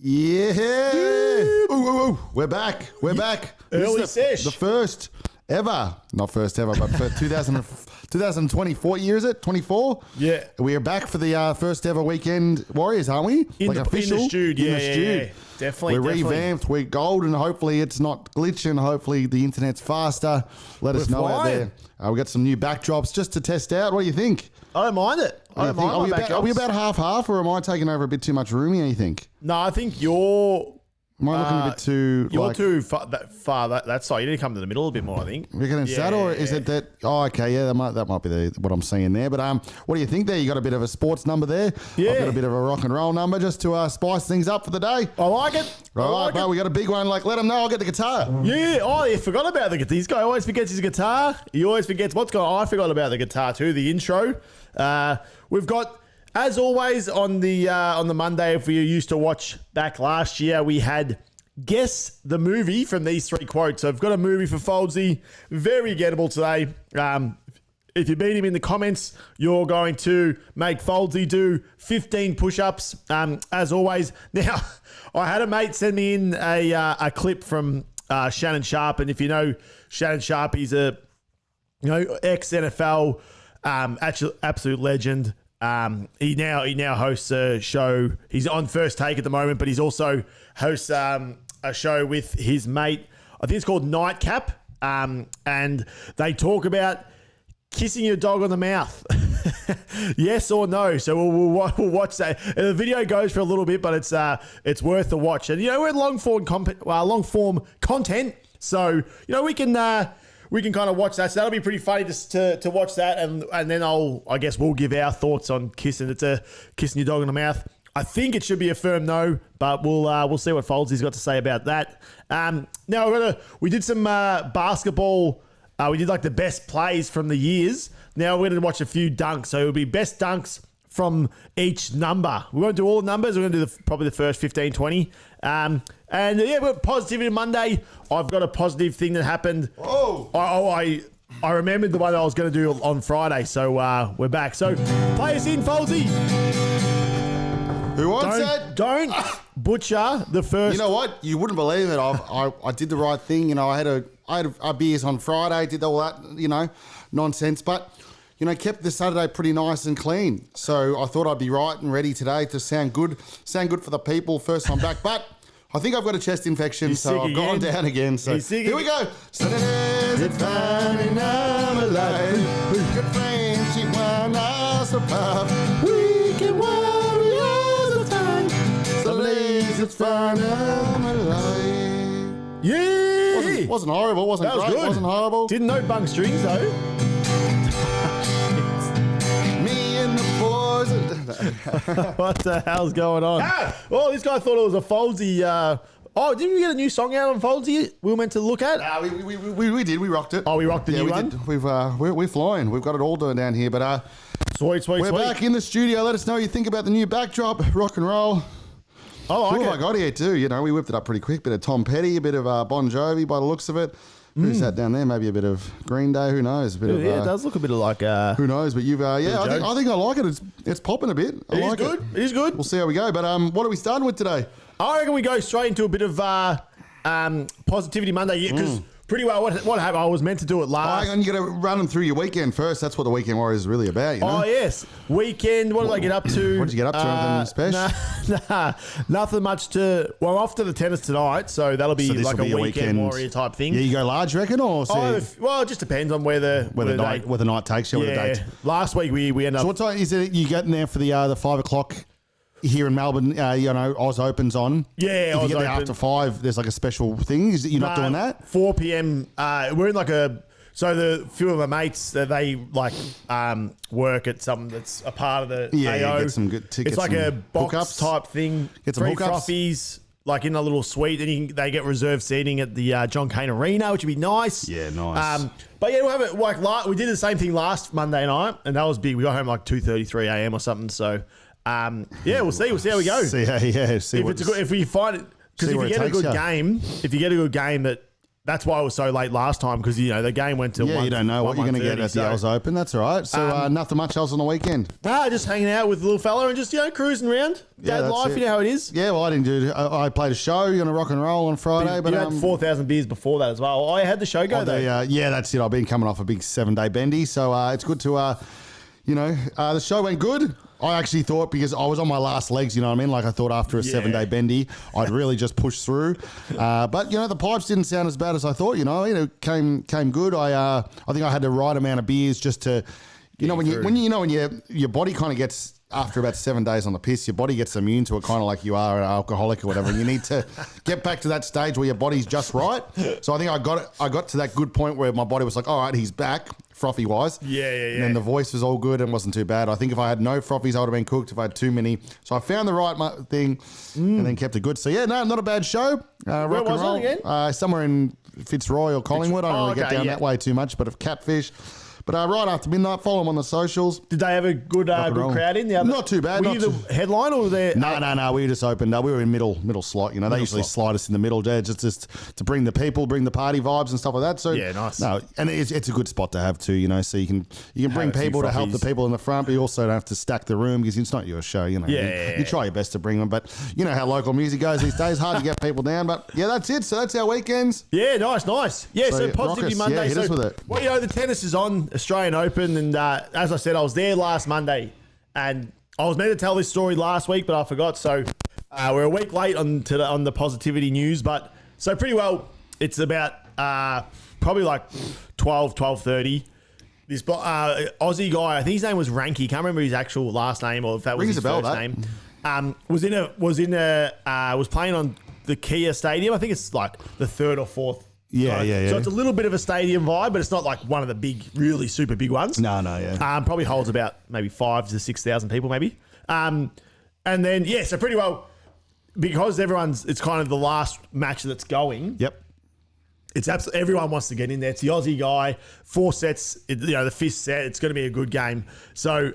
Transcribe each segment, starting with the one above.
Yeah. Ooh. We're back. Early sesh. The first ever, not first ever, but for 2024 year, is it? 24? Yeah. We are back for the first ever Weekend Warriors, aren't we? In the stewed. Yeah. Definitely. We're revamped. We're golden. Hopefully it's not glitching. Hopefully the internet's faster. Let us know out there. We got some new backdrops just to test out. What do you think? I don't mind it. Are we about half, or am I taking over a bit too much room here, you think? No, I think you're... Am I looking a bit too... You're too far that side. You need to come to the middle a bit more, I think. Reckon it's that, or is it that... Oh, okay, yeah, that might be what I'm seeing there. But what do you think there? You got a bit of a sports number there. Yeah. I've got a bit of a rock and roll number just to spice things up for the day. I like it. Right, but we got a big one. Let them know I'll get the guitar. Yeah. Oh, you forgot about the guitar. This guy always forgets his guitar. He always forgets what's going on. I forgot about the guitar too, the intro. We've got... As always, on the Monday, if you used to watch back last year, we had guess the movie from these three quotes. So I've got a movie for Foldsy, very gettable today. If you beat him in the comments, you're going to make Foldsy do 15 push-ups. As always, now I had a mate send me in a clip from Shannon Sharp, and if you know Shannon Sharp, he's a ex-NFL absolute legend. He now hosts a show. He's on First Take at the moment, but he's also hosts a show with his mate. I think it's called Nightcap. And they talk about kissing your dog on the mouth. Yes or no? So we'll watch that. The video goes for a little bit, but it's worth the watch. And we're long form content, so we can kind of watch that. So that'll be pretty funny to watch that. And then I guess we'll give our thoughts on kissing. It's kissing your dog in the mouth. I think it should be a firm no, but we'll see what Foldsy's got to say about that. Now we did some basketball. We did the best plays from the years. Now we're going to watch a few dunks. So it'll be best dunks from each number. We won't do all the numbers. We're going to do probably the first 15, 20. And we've got Positivity Monday. I've got a positive thing that happened. Oh! I remembered the one I was going to do on Friday, so we're back. So play us in, Foldsy. Who wants that? Don't butcher the first. You know what? You wouldn't believe it. I did the right thing. I had a beers on Friday. Did all that nonsense, but. Kept the Saturday pretty nice and clean. So I thought I'd be right and ready today to sound good for the people. First time back, but I think I've got a chest infection, so I've gone down again. So here we go. Saturdays, it's fun and I'm alive. With good friends, she won us a puff. Weekend warriors of time. Saturdays, it's fun and I'm alive. Yeah. Wasn't horrible. Wasn't that was great. Good. Wasn't horrible. Didn't know bung strings though. What the hell's going on? Oh, this guy thought it was a Foldsy. Didn't we get a new song out on Foldsy we were meant to look at? We did. We rocked it. Oh, we rocked the new one? Did. We're flying. We've got it all down here. But sweet. We're back in the studio. Let us know what you think about the new backdrop. Rock and roll. Oh, Who have I got here too? We whipped it up pretty quick. Bit of Tom Petty, a bit of Bon Jovi by the looks of it. Who's that down there? Maybe a bit of Green Day. Who knows? It does look a bit of like... who knows? But you've... I think I like it. It's popping a bit. I like it. It is good. We'll see how we go. But what are we starting with today? I reckon we go straight into a bit of Positivity Monday. Because pretty well what happened, I was meant to do it last... You got to run them through your weekend first. That's what the Weekend Warriors is really about, Oh, yes. Weekend. What did I get up to? What did you get up to? Anything special? Nothing much to... Well, I'm off to the tennis tonight, so that'll be like a weekend warrior type thing. Yeah, you go large, reckon? Or it just depends on where the night takes you. Or the date. Last week we ended up... So what time is it? You getting there for the 5 o'clock... Here in Melbourne, Oz Open's on. Yeah, if you get there after 5, there's like a special thing. You're not doing that? 4 p.m. We're in so the few of my mates they work at something that's a part of the AO. Get some good tickets. It's like a box hookups. type thing. Get some free hookups. froffies, like in a little suite, and they get reserved seating at the John Cain Arena, which would be nice. Yeah, nice. But yeah, we'll have it we did the same thing last Monday night, and that was big. We got home like 2:33 a.m. or something. So. We'll see how we go. If we find it, because if you get a good game that that's why it was so late last time because, the game went to you don't know what you're going to get at the Oz Open. That's all right. So nothing much else on the weekend. Just hanging out with the little fella and just, cruising around. Dad life, you know how it is. Yeah, well, I didn't do I played a show, rock and roll on Friday. But you had 4,000 beers before that as well. I had the show go, though. Yeah, that's it. I've been coming off a big 7-day bendy. So it's good to, the show went good. I actually thought, because I was on my last legs, you know what I mean? Like I thought after a 7-day bendy, I'd really just push through. But, the pipes didn't sound as bad as I thought, came good. I think I had the right amount of beers just to, when your body kind of gets, after about 7 days on the piss, your body gets immune to it, kind of like you are an alcoholic or whatever. And you need to get back to that stage where your body's just right. So I think I got to that good point where my body was like, all right, he's back, frothy wise. Yeah. And then the voice was all good and wasn't too bad. I think if I had no frothies, I would have been cooked if I had too many. So I found the right thing and then kept it good. So yeah, no, not a bad show. Where was it again? Somewhere in Fitzroy or Collingwood. I don't really get down that way too much, but of Catfish. But right after midnight, follow them on the socials. Did they have a good crowd in? Not too bad. Were you the headline or were they? No. We just opened. We were in middle slot. They usually slide us in the middle, just to bring the people, bring the party vibes and stuff like that. So yeah, nice. No, and it's a good spot to have too. So you can bring people to help the people in the front, but you also don't have to stack the room because it's not your show. You try your best to bring them, but you know how local music goes these days. Hard to get people down, but yeah, that's it. So that's our weekends. Yeah, nice. Yeah, so Positivity Monday. Yeah, hit us with it. Well, the tennis is on, Australian Open. And as I said, I was there last Monday, and I was meant to tell this story last week, but I forgot. So we're a week late on the Positivity news, but so pretty well. It's about probably like 12:30. This Aussie guy, I think his name was Ranky. Can't remember his actual last name or if that was his first name. Was playing on the Kia Stadium. I think it's like the third or fourth. Yeah. So it's a little bit of a stadium vibe, but it's not like one of the big, really super big ones. No, yeah. Probably holds about maybe 5,000 to 6,000 people, maybe. And then so pretty well, because it's kind of the last match that's going. Yep. It's absolutely everyone wants to get in there. It's the Aussie guy, 4 sets. The fifth set, it's going to be a good game. So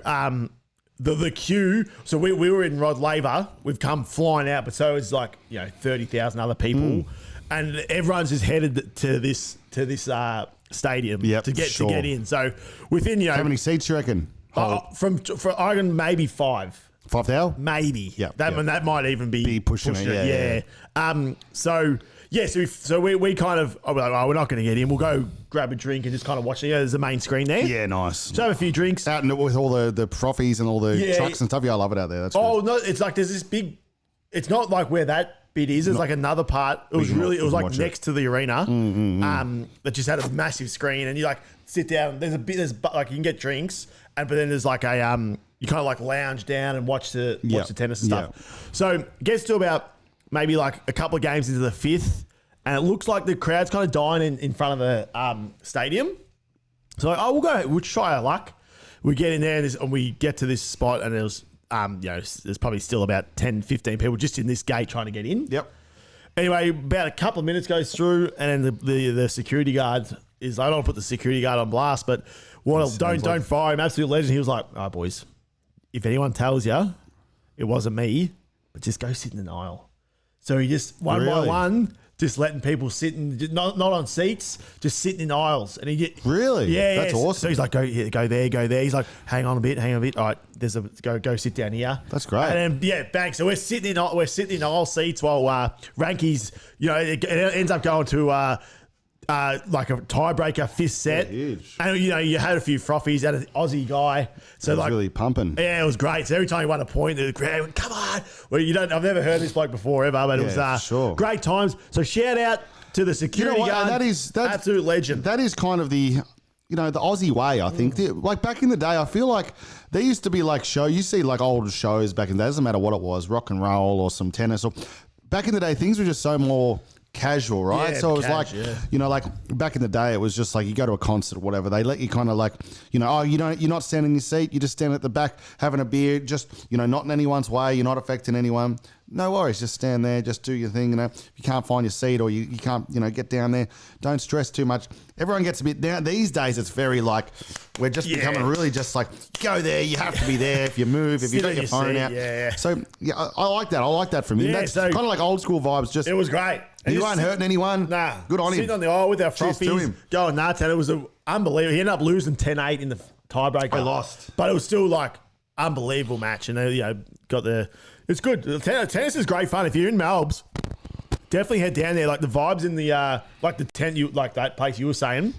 the queue. So we were in Rod Laver. We've come flying out, but so it's like 30,000 other people. And everyone's just headed to this stadium to get in. So within how many seats you reckon? I reckon maybe 5. 5,000? Maybe. Yeah. That might even be pushing it. Yeah. So we kind of we're not going to get in. We'll go grab a drink and just kind of watch it. There's a main screen there. Yeah, nice. So have a few drinks out with all the frothies and all the trucks and stuff. Yeah, I love it out there. That's no, it's like there's this big. It's not like where that bit is. There's like another part. It was like next to the arena. That just had a massive screen, and you like sit down. There's like you can get drinks, but then there's like a you kind of like lounge down and watch the tennis and stuff. Yeah. So it gets to about maybe like a couple of games into the fifth, and it looks like the crowd's kind of dying in front of the stadium. So we'll try our luck. We get in there and we get to this spot, and it was. There's probably still about 10, 15 people just in this gate trying to get in. Yep. Anyway, about a couple of minutes goes through, and then the security guard is. I don't want to put the security guard on blast, but don't fire him. Absolute legend. He was like, "Oh, boys, if anyone tells you it wasn't me, but just go sit in an aisle." So he just one by one. Just letting people sit not on seats, just sitting in aisles, and really, that's awesome. So he's like, go there. He's like, hang on a bit. All right, go sit down here. That's great. And then bang. So we're sitting in aisle seats while Ranky's, it ends up going to like a tiebreaker fifth set. Yeah, huge. And you had a few frothies out of the Aussie guy. So it was really pumping. Yeah, it was great. So every time he won a point, the crowd went, "Come on!" Well, I've never heard this bloke before ever, but it was great times. So shout out to the security guard. That's absolute legend. That is kind of the the Aussie way. I think like back in the day, I feel like there used to be like you see like old shows back in the day. It doesn't matter what it was, rock and roll or some tennis. Or back in the day, things were just so more casual, right? Yeah, so it was like back in the day, it was just like you go to a concert or whatever, they let you kind of like, you're not standing in your seat, you just stand at the back having a beer, just, not in anyone's way, you're not affecting anyone. No worries, just stand there, just do your thing. If you can't find your seat or you can't, get down there, don't stress too much. Everyone gets a bit down. These days, it's very like, we're just becoming really just like, go there, you have to be there. If you move, if you got your phone out. Yeah. So, I like that. I like that from you. That's kind of like old school vibes. It was great. He weren't hurting anyone. Nah. Good on him. Sitting on the aisle with our Cheers to frothies, him. going nuts, and it was unbelievable. He ended up losing 10-8 in the tiebreaker. They lost. But it was still like unbelievable match. And they, got the... It's good. Tennis is great fun. If you're in Melbs, definitely head down there. Like the vibes in the like the tent, like that place you were saying,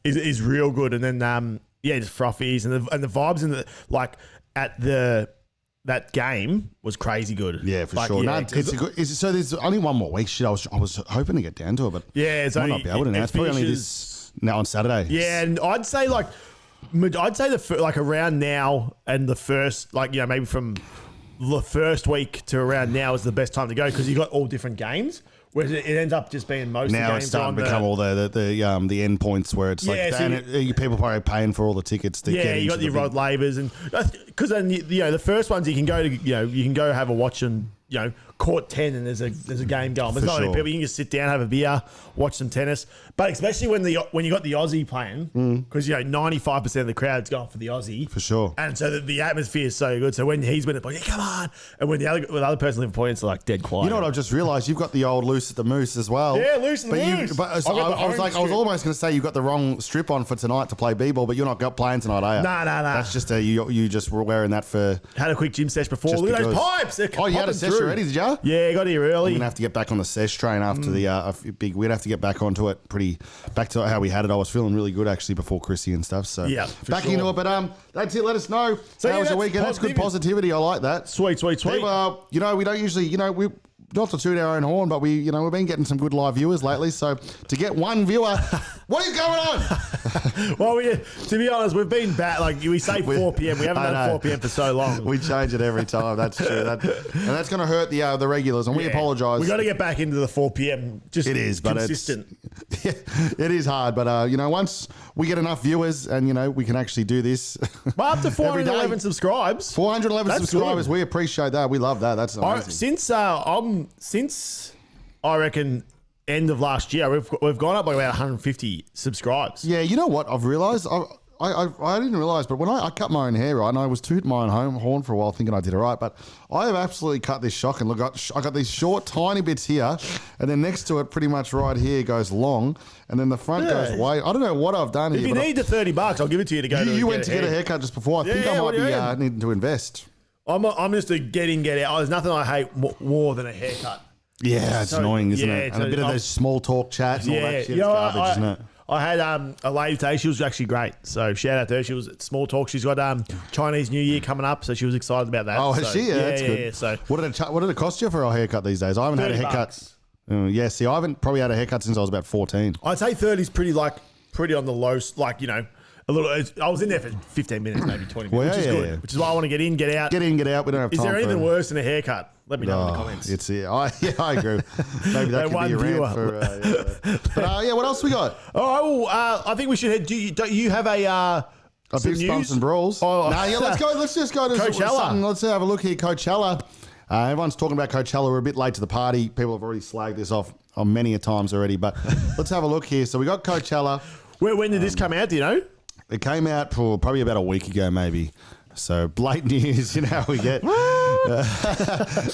is real good. And then just frothies and the vibes in the like at that game was crazy good. Yeah, for like, sure. Yeah, No, it's a good, so there's only one more week. Shit, I was hoping to get down to it, but yeah, it's might only, not be able to now. It's probably only finishes- this now on Saturday. Yeah, and I'd say like around now and the first maybe from the first week to around now is the best time to go because you got all different games. Whereas it ends up just being most Now of the it's games starting to become all the end points where it's like Yeah, so people probably paying for all the tickets to get you into got your Rod Labors and because then the first ones you can go to you can go have a watch and court 10 and there's a game going. There's For not many sure. people. You can just sit down, have a beer, watch some tennis. But especially when you got the Aussie playing, because 95% of the crowd's going for the Aussie For sure. and so the atmosphere is so good. So when he's winning, like, come on, and when the other person living points are like dead quiet. You know what I've just realised? You've got the old Loose at the Moose as well. Yeah, Loose at the Moose. But I've got the I was orange almost strip. going to say you've got the wrong strip on for tonight to play b-ball, but you're not playing tonight, are you? Nah. That's just you just were wearing that for. Had a quick gym sesh before. Just Look at those because. pipes. They're Oh, you had a popping session through. already, did you? Yeah, got here early. We're gonna have to get back on the sesh train after the big. We'd have to get back onto it back to how we had it. I was feeling really good actually before Chrissy and stuff. So Yeah, for back sure. into it. But that's it. Let us know So, how yeah, was your that's weekend. That's good positivity. I like that. Sweet. People, we don't usually, we not to toot our own horn, but we've been getting some good live viewers lately. So to get one viewer, what is going on? Well, to be honest, we've been back. Like we say 4 p.m. We haven't I done know. 4 p.m. for so long. We change it every time. That's true. And that's going to hurt the regulars, and we apologise. We got to get back into the 4 p.m. Just It is, but consistent. it is hard. But once we get enough viewers, and we can actually do this. But up to every day. 411 subscribes. 411 That's subscribers. good. We appreciate that. We love that. That's amazing. Since I reckon end of last year, we've gone up by about 150 subscribes. Yeah, you know what I've realised? I didn't realise, but when I cut my own hair, right, and I was tooting my own horn for a while thinking I did it right, but I have absolutely cut this shock and look, I got these short, tiny bits here, and then next to it, pretty much right here, goes long, and then the front goes way. I don't know what I've done If here. you but need the $30, I'll give it to you to go. you went to get a haircut just before. I think I what might do you be mean? needing to invest. I'm just a get in, get out. There's nothing I hate more than a haircut. Yeah, it's So, annoying, isn't yeah, it? it's And a bit of those small talk chats and all that shit. It's garbage, isn't it? I had a lady today. She was actually great. So shout out to her. She was at Small Talk. She's got Chinese New Year coming up, so she was excited about that. Oh, so, has she? Yeah, that's good. Yeah, so What did it cost you for a haircut these days? I haven't had a haircut. $30. See, I haven't probably had a haircut since I was about 14. I'd say 30 is pretty on the low. A little. I was in there for 15 minutes, maybe 20 minutes, Well, which is yeah, good. yeah. Which is why I want to get in, get out. Get in, get out. We don't have time. Is there for anything worse than a haircut? Let me know in the Oh, comments. I agree. Maybe that could one be a viewer. rant for. But what else we got? Oh, I think we should head. Don't you have a some Bits, news? bumps, and brawls. Oh. Let's go. Let's just go to Coachella. something. Let's have a look here. Coachella. Everyone's talking about Coachella. We're a bit late to the party. People have already slagged this off on many a times already. But let's have a look here. So we got Coachella. When did this come out? Do you know? It came out for probably about a week ago, maybe. So blatant news, you know how we get.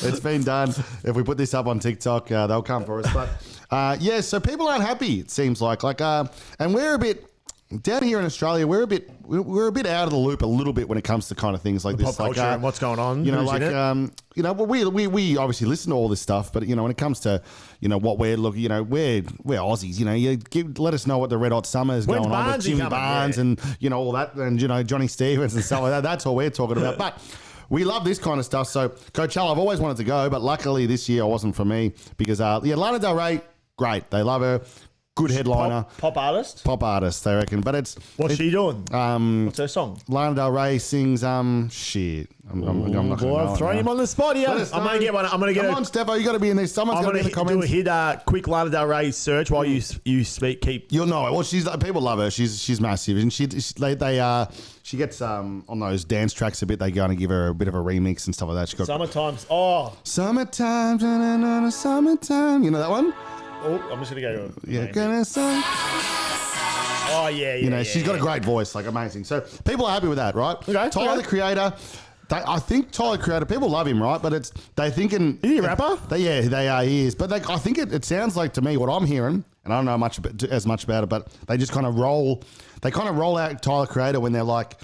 It's been done. If we put this up on TikTok, they'll come for us. But so people aren't happy. It seems like and we're a bit down here in Australia. We're a bit out of the loop a little bit when it comes to kind of things like this, Pop culture and what's going on. You know, who's in it. well, we obviously listen to all this stuff, but when it comes to what we're looking, we're Aussies. Let us know what the Red Hot Summer is When's going on with Barnesy Jimmy coming? Barnes Yeah. and all that, and Johnny Stevens and stuff like that. That's all we're talking about. But we love this kind of stuff. So Coachella, I've always wanted to go, but luckily this year it wasn't for me because Lana Del Rey, great, they love her. Good headliner. Pop artist. Pop artist, they reckon. But What's she doing? What's her song? Lana Del Rey sings shit. I'm not going to know I'm throwing it him now. on the spot here. I'm going to get one. I'm going to get Come on, Stefo, you got to be in there. Someone's got to be in the do comments. a hit quick Lana Del Rey search while you speak. You'll know it. Well, people love her. She's massive, and she gets on those dance tracks a bit. They go and give her a bit of a remix and stuff like that. She got Summertime's. Oh, summertime, summertime. You know that one? I'm just going to go. Yeah, gonna sing. Oh yeah. She's got a great voice, like amazing. So people are happy with that, right? Okay, Tyler, okay. the Creator, I think Tyler Creator, people love him, right? But they thinking... Is he a rapper? They are, he is. But I think it sounds like to me, what I'm hearing, and I don't know as much about it, but they just kind of roll out Tyler Creator when they're like...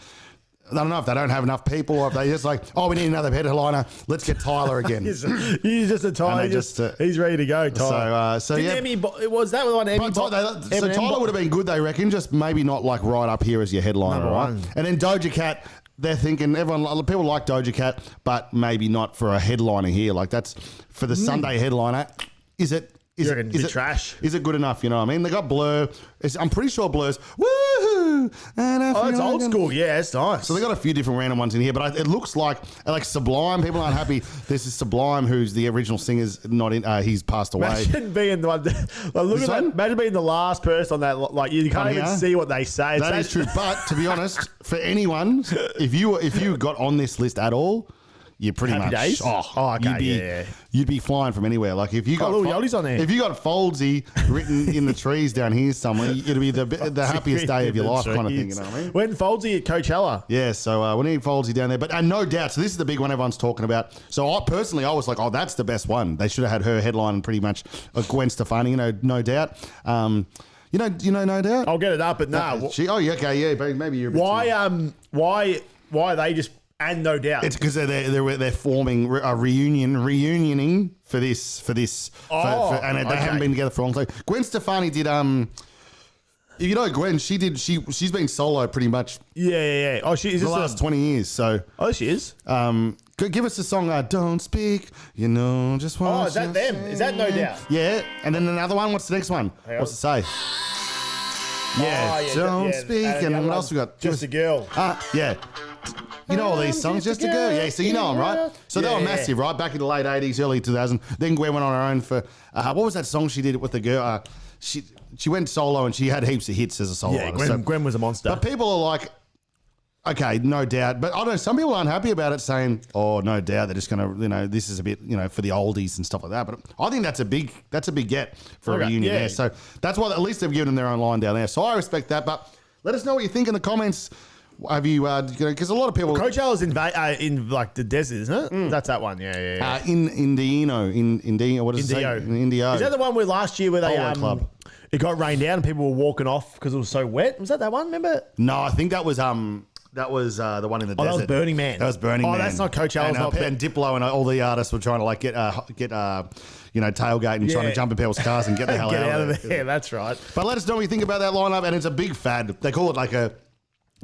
I don't know if they don't have enough people or if they just like, oh, we need another headliner. Let's get Tyler again. He's just a Tyler. He's ready to go, Tyler. So yeah. Was that the one? So Tyler would have been good, they reckon, just maybe not like right up here as your headliner, Number right? one. And then Doja Cat, they're thinking people like Doja Cat, but maybe not for a headliner here. Like that's for the Sunday headliner. Is it trash? Is it good enough? You know what I mean? They got Blur. I'm pretty sure Blur's woohoo. Oh, it's old school. Yeah, it's nice. So they got a few different random ones in here, but it looks like Sublime. People aren't happy. This is Sublime, who's the original singer's not in. He's passed away. Imagine being the one. Look at that. Imagine being the last person on that. Like you can't even see what they say. That is true. But to be honest, for anyone, if you got on this list at all, you're pretty Happy much days? okay. You'd be flying from anywhere. Like if you got little Yachty's on there. If you got Foldsy written in the trees down here somewhere, it'd be the happiest day of your life kind of thing. You know what I mean? When Foldsy at Coachella. Yeah, so we need Foldsy down there, but no doubt. So this is the big one everyone's talking about. So I was like, oh, that's the best one. They should have had her headline pretty much. Gwen Stefani, no doubt. You know, no doubt. I'll get it up, but no. Maybe you're a bit Why are they just? And no doubt, it's because they're forming a reunioning for this, and they haven't been together for a long time. Gwen Stefani did you know Gwen, she's been solo pretty much. Yeah. Oh, she's the last 20 years. So she is. Give us a song. Don't speak. You know, just want. Oh, is that them? Is that No Doubt? Yeah, and then another one. What's the next one? What's it say? Yeah, don't speak. And what else we got? Just a girl. Yeah. You know all these songs, Just a Girl. Yeah, so you know them, right? So they were massive, right? Back in the late 80s, early 2000s. Then Gwen went on her own for, what was that song she did with the girl? She went solo and she had heaps of hits as a solo artist. Yeah, Gwen was a monster. But people are like, okay, no doubt. But I don't know, some people aren't happy about it saying, oh, no doubt, they're just going to, this is a bit, for the oldies and stuff like that. But I think that's a big get for a reunion there. So that's why at least they've given them their own line down there. So I respect that. But let us know what you think in the comments. Have you? Because a lot of people. Coachella's in like the desert, isn't it? That's that one. Yeah. In Indio. What does it say? Indio. Is that the one where last year where they Club. It got rained down and people were walking off because it was so wet? Was that one? Remember? No, I think that was the one in the desert. That was Burning Man. That was Burning Man. Oh, that's not Coachella. And Diplo and all the artists were trying to like get tailgate and trying to jump in people's cars and get the hell out of there. Yeah, that's right. But let us know what you think about that lineup. And it's a big fad. They call it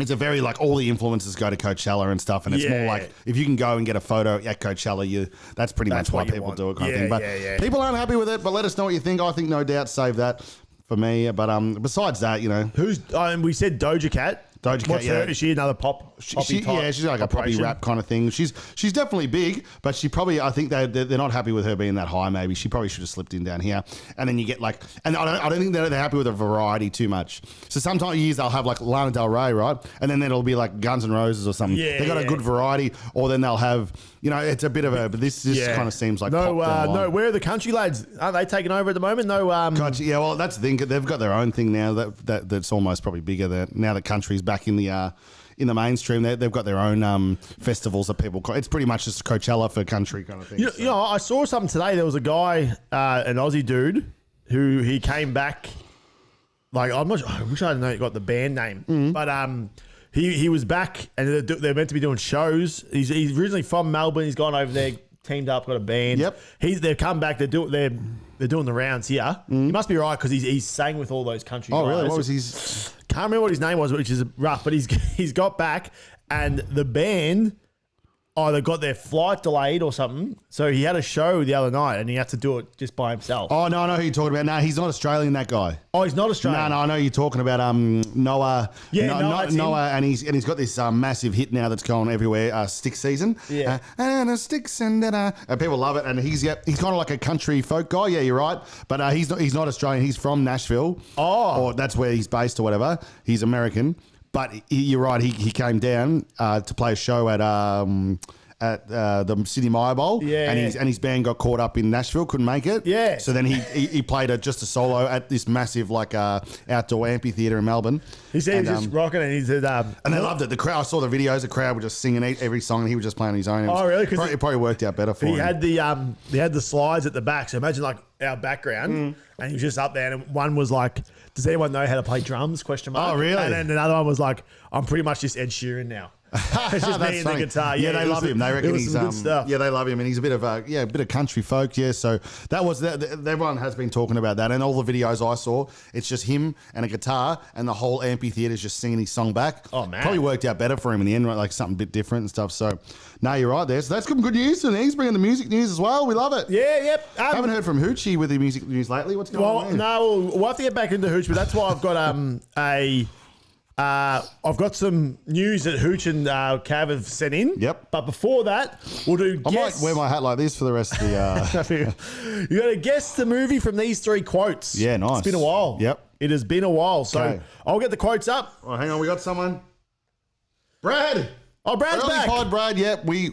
it's a very all the influencers go to Coachella and stuff, and it's more like if you can go and get a photo at Coachella, that's pretty much why people do it kind of thing. But people aren't happy with it. But let us know what you think. I think no doubt save that for me. But besides that, who's we said Doja Cat. What's her? Is she another poppy type? Yeah, she's like a poppy rap kind of thing. She's definitely big, but she probably, I think they're not happy with her being that high. Maybe she probably should have slipped in down here. And then you get and I don't think they're happy with the variety too much. So sometimes they'll have Lana Del Rey, right? And then it'll be like Guns N' Roses or something. Yeah, they got a good variety, or then they'll have it's a bit of but this just kind of seems like no. Where are the country lads? Aren't they taking over at the moment? No. Country, yeah, well that's the thing. They've got their own thing now that's almost probably bigger. Now that country's back in the mainstream, they've got their own festivals that people call. It's pretty much just Coachella for country kind of thing. I saw something today. There was a guy, an Aussie dude, who he came back. I'm not sure. I wish I had known he got the band name, but he was back, and they're meant to be doing shows. He's originally from Melbourne. He's gone over there, teamed up, got a band. Yep. They've come back. They're doing the rounds here. He must be right because he's sang with all those country guys. Oh, really? What was his? Can't remember what his name was, which is rough. But he's got back, and the band either got their flight delayed or something. So he had a show the other night, and he had to do it just by himself. Oh, no, I know who you're talking about. No, he's not Australian, that guy. Oh, he's not Australian? No, I know you're talking about Noah. Yeah, Noah, and he's got this massive hit now that's going everywhere, Stick Season. Yeah. And a sticks and people love it. And he's kind of like a country folk guy. Yeah, you're right. But he's not Australian. He's from Nashville. Oh. Or that's where he's based or whatever. He's American. But you're right. He came down to play a show at at the Sydney Mire Bowl, Yeah. and his band got caught up in Nashville, couldn't make it. Yeah. So then he played just a solo at this massive outdoor amphitheater in Melbourne. He said he was just rocking it. He said, and they loved it. The crowd, I saw the videos. The crowd were just singing every song, and he was just playing on his own. Oh, really? It probably worked out better for him. He had the slides at the back. So imagine like our background, and he was just up there. And one was like, "Does anyone know how to play drums?" Question mark. Oh, really? And then another one was like, "I'm pretty much just Ed Sheeran now." It's just me and the guitar. Yeah, they love him. They reckon he's good stuff. Yeah, they love him, and he's a bit of a country folk. Yeah, so that was everyone has been talking about that, and all the videos I saw, it's just him and a guitar, and the whole amphitheater's just singing his song back. Oh, man. Probably worked out better for him in the end, right? Like something a bit different and stuff. So, no, you're right there. So that's some good news, and he's bringing the music news as well. We love it. Yeah, yep. Haven't heard from Hoochie with the music news lately. What's going on there? No, we'll have to get back into Hooch, but that's why I've got I've got some news that Hooch and Cav have sent in. Yep. But before that, we'll do I might wear my hat like this for the rest of the. You got to guess the movie from these three quotes. Yeah, nice. It's been a while. Yep. It has been a while. So Okay. I'll get the quotes up. Oh, hang on, we got someone. Brad. Oh, Brad's Early back. pod, Brad. Yep, we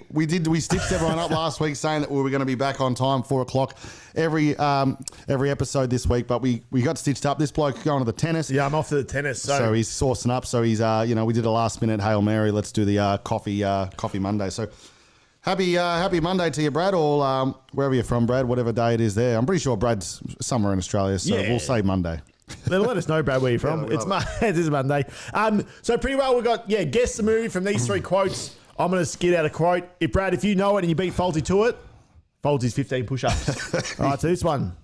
stitched everyone up last week saying that we were going to be back on time, 4:00 every episode this week. But we got stitched up. This bloke going to the tennis. Yeah, I'm off to the tennis. So he's sourcing up. So he's we did a last minute Hail Mary. Let's do the coffee Monday. So happy Monday to you, Brad, or wherever you're from, Brad, whatever day it is there. I'm pretty sure Brad's somewhere in Australia, so Yeah. we'll say Monday. Let us know, Brad, where you're from. It is Monday. So pretty well, we got, guess the movie from these three quotes. I'm going to skid out a quote. If you know it and you beat Faulty to it, Faulty's 15 push-ups. All right, so this one.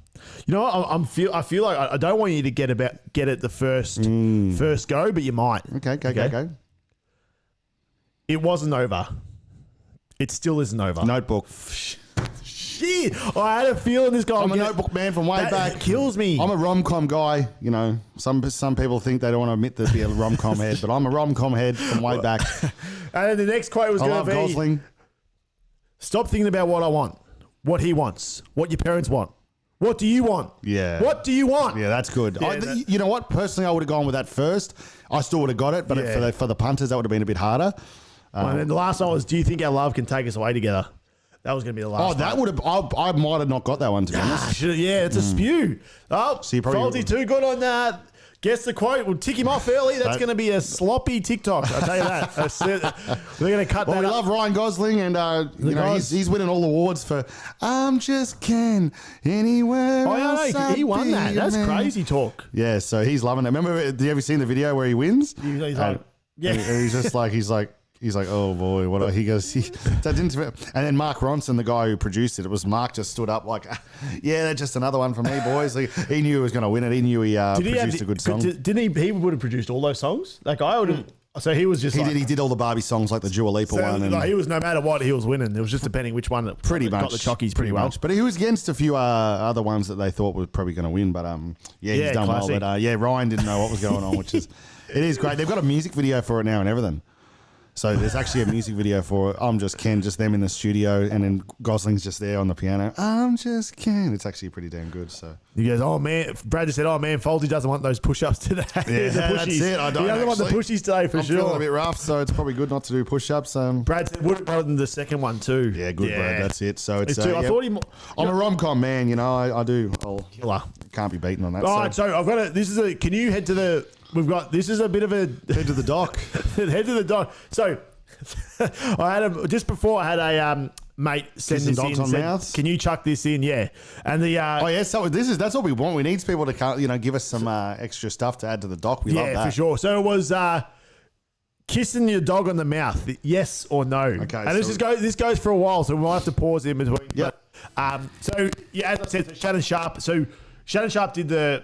You know what? I feel like I don't want you to get it the first go, but you might. Okay, go. It wasn't over. It still isn't over. Notebook. Shit. I had a feeling this guy. I'm a Notebook man from way back. It kills me. I'm a rom-com guy. You know, some people think they don't want to admit to be a rom-com head, but I'm a rom-com head from way back. And then the next quote was I going love to be, Gosling. stop thinking about what I want, what he wants, what your parents want. What do you want? Yeah. What do you want? Yeah, that's good. Yeah, you know what? Personally, I would have gone with that first. I still would have got it, but Yeah. for the punters, that would have been a bit harder. And then the last one was, do you think our love can take us away together? That was going to be the last Oh, one. that would have. I might have not got that one, to be honest. It's a spew. Oh, So you probably- Faulty too good on that. Guess the quote. We'll tick him off early. That's going to be a sloppy TikTok. I'll tell you that. We're going to cut Well, that we up. love Ryan Gosling, and guys- he's winning all awards for "I'm Just Ken Anywhere." Oh, else yeah, he I'd won be that. a That's man. crazy talk. Yeah, so he's loving it. Remember, have you ever seen the video where he wins? He's like, yeah. And he's just like, he's like, oh boy, what? He goes, that didn't. And then Mark Ronson, the guy who produced it, Mark just stood up like, yeah, that's just another one for me, boys. Like, he knew he was going to win it. He knew he produced a good song. Didn't he? He would have produced all those songs. That guy would have. So he was just. He did all the Barbie songs like the Dua Lipa one. And he was no matter what he was winning. It was just depending which one that pretty much got the chockies pretty well. much. But he was against a few other ones that they thought were probably going to win. But he's done classic. well. But Ryan didn't know what was going on, which is it is great. They've got a music video for it now and everything. So there's actually a music video for it. I'm Just Ken, just them in the studio, and then Gosling's just there on the piano. I'm Just Ken. It's actually pretty damn good. So He goes, oh man, Brad just said, oh man, Faulty doesn't want those push-ups today. Yeah, The that's pushies. it. I don't He doesn't want the actually. pushies today for I'm feeling a sure. bit rough, so it's probably good not to do push-ups. Brad said, would have done the second one too. Yeah, good, Brad. That's it. So it's. It's two. I thought he. I'm a rom-com man, you know. I do. Killer. Can't be beaten on that. All right, so I've got a. This is a. Can you head to the? We've got. This is a bit of a. Head to the dock. Head to the dock. So, I had just before I had a mate send Kissing this dogs in. on Said, mouths? can you chuck this in? Yeah, and the. Oh yeah, so that's what we want. We need people to give us some extra stuff to add to the doc. We love that for sure. So it was kissing your dog on the mouth. Yes or no? Okay, And this goes for a while, so we might have to pause in between. Yep. But, so yeah, as I said, so Shannon Sharp. So Shannon Sharp did the.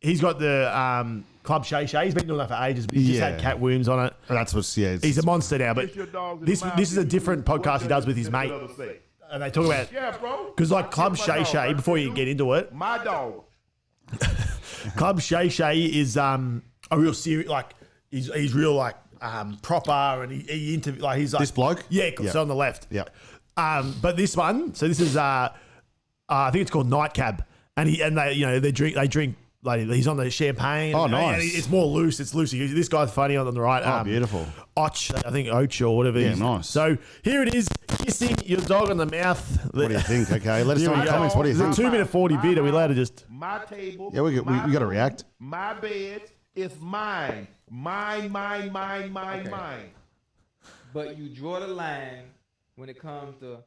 He's got the Club Shay Shay. He's been doing that for ages, but he's just had Cat Williams on it. That's what's He's a monster now, but this is a different podcast he does with his mate. And they talk about because like Club Shay Shay, before you get into it, My dog. Club Shay Shay is a real serious, like he's real like proper, and he interview like he's like This bloke? yeah, Yeah. so on the left, Yeah. But this one, so this is I think it's called Nightcab, and they drink like he's on the champagne. Oh, and nice. it's more loose. It's loosey. This guy's funny on the right. Oh, beautiful. Och, I think Och or whatever. Yeah, it is. nice. So here it is, kissing your dog on the mouth. What do you think? Okay, let us Here know in we the go. comments. What do you It's think? a 2-minute 40 vid. Are we allowed to just? My table. Yeah, we got to react. My bed is mine. Mine. But you draw the line when it comes to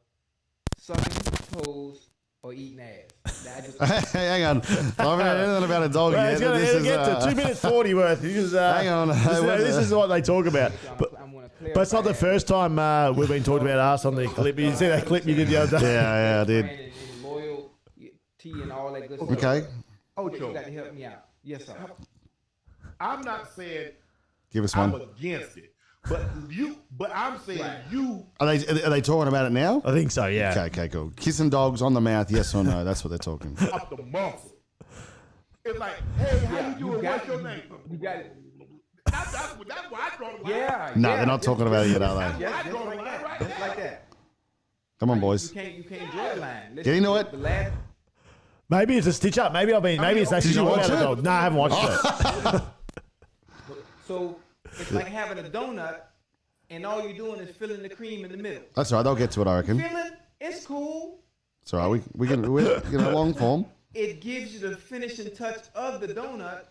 sucking toes or eating ass. That just, Hang on. I haven't heard anything about a dog Well, yet. it's gonna, This it'll is, get to 2 minutes 40 worth. Because, hang on. This is what they talk about. I'm gonna clarify. But it's not the first time we've been talking about us on the clip. You see that clip you did the other day? Yeah, I did. And loyalty and all that good stuff. Okay. But you got to help me out. Yes, sir. I'm not saying Give us I'm one. against it, but I'm saying you. Are they talking about it now? I think so, yeah. Okay, cool. Kissing dogs on the mouth, yes or no? That's what they're talking. Up the muscle. It's like, hey, how you doing? What's your name? You got it. That's why I draw the line. Yeah. No, yeah, they're not talking about it yet, are they? Just, I just draw the like line that. right Just there. like that. Come on, boys. You can't draw the line. Yeah, you know what? The last, Maybe it's a stitch up. Maybe it's actually Did you not watch about it? the dog. No, I haven't watched it. so it's like having a donut, and all you're doing is filling the cream in the middle. That's all right. They'll get to it, I reckon. Filling, it's cool. It's all right. We're in a long form. It gives you the finishing touch of the donut.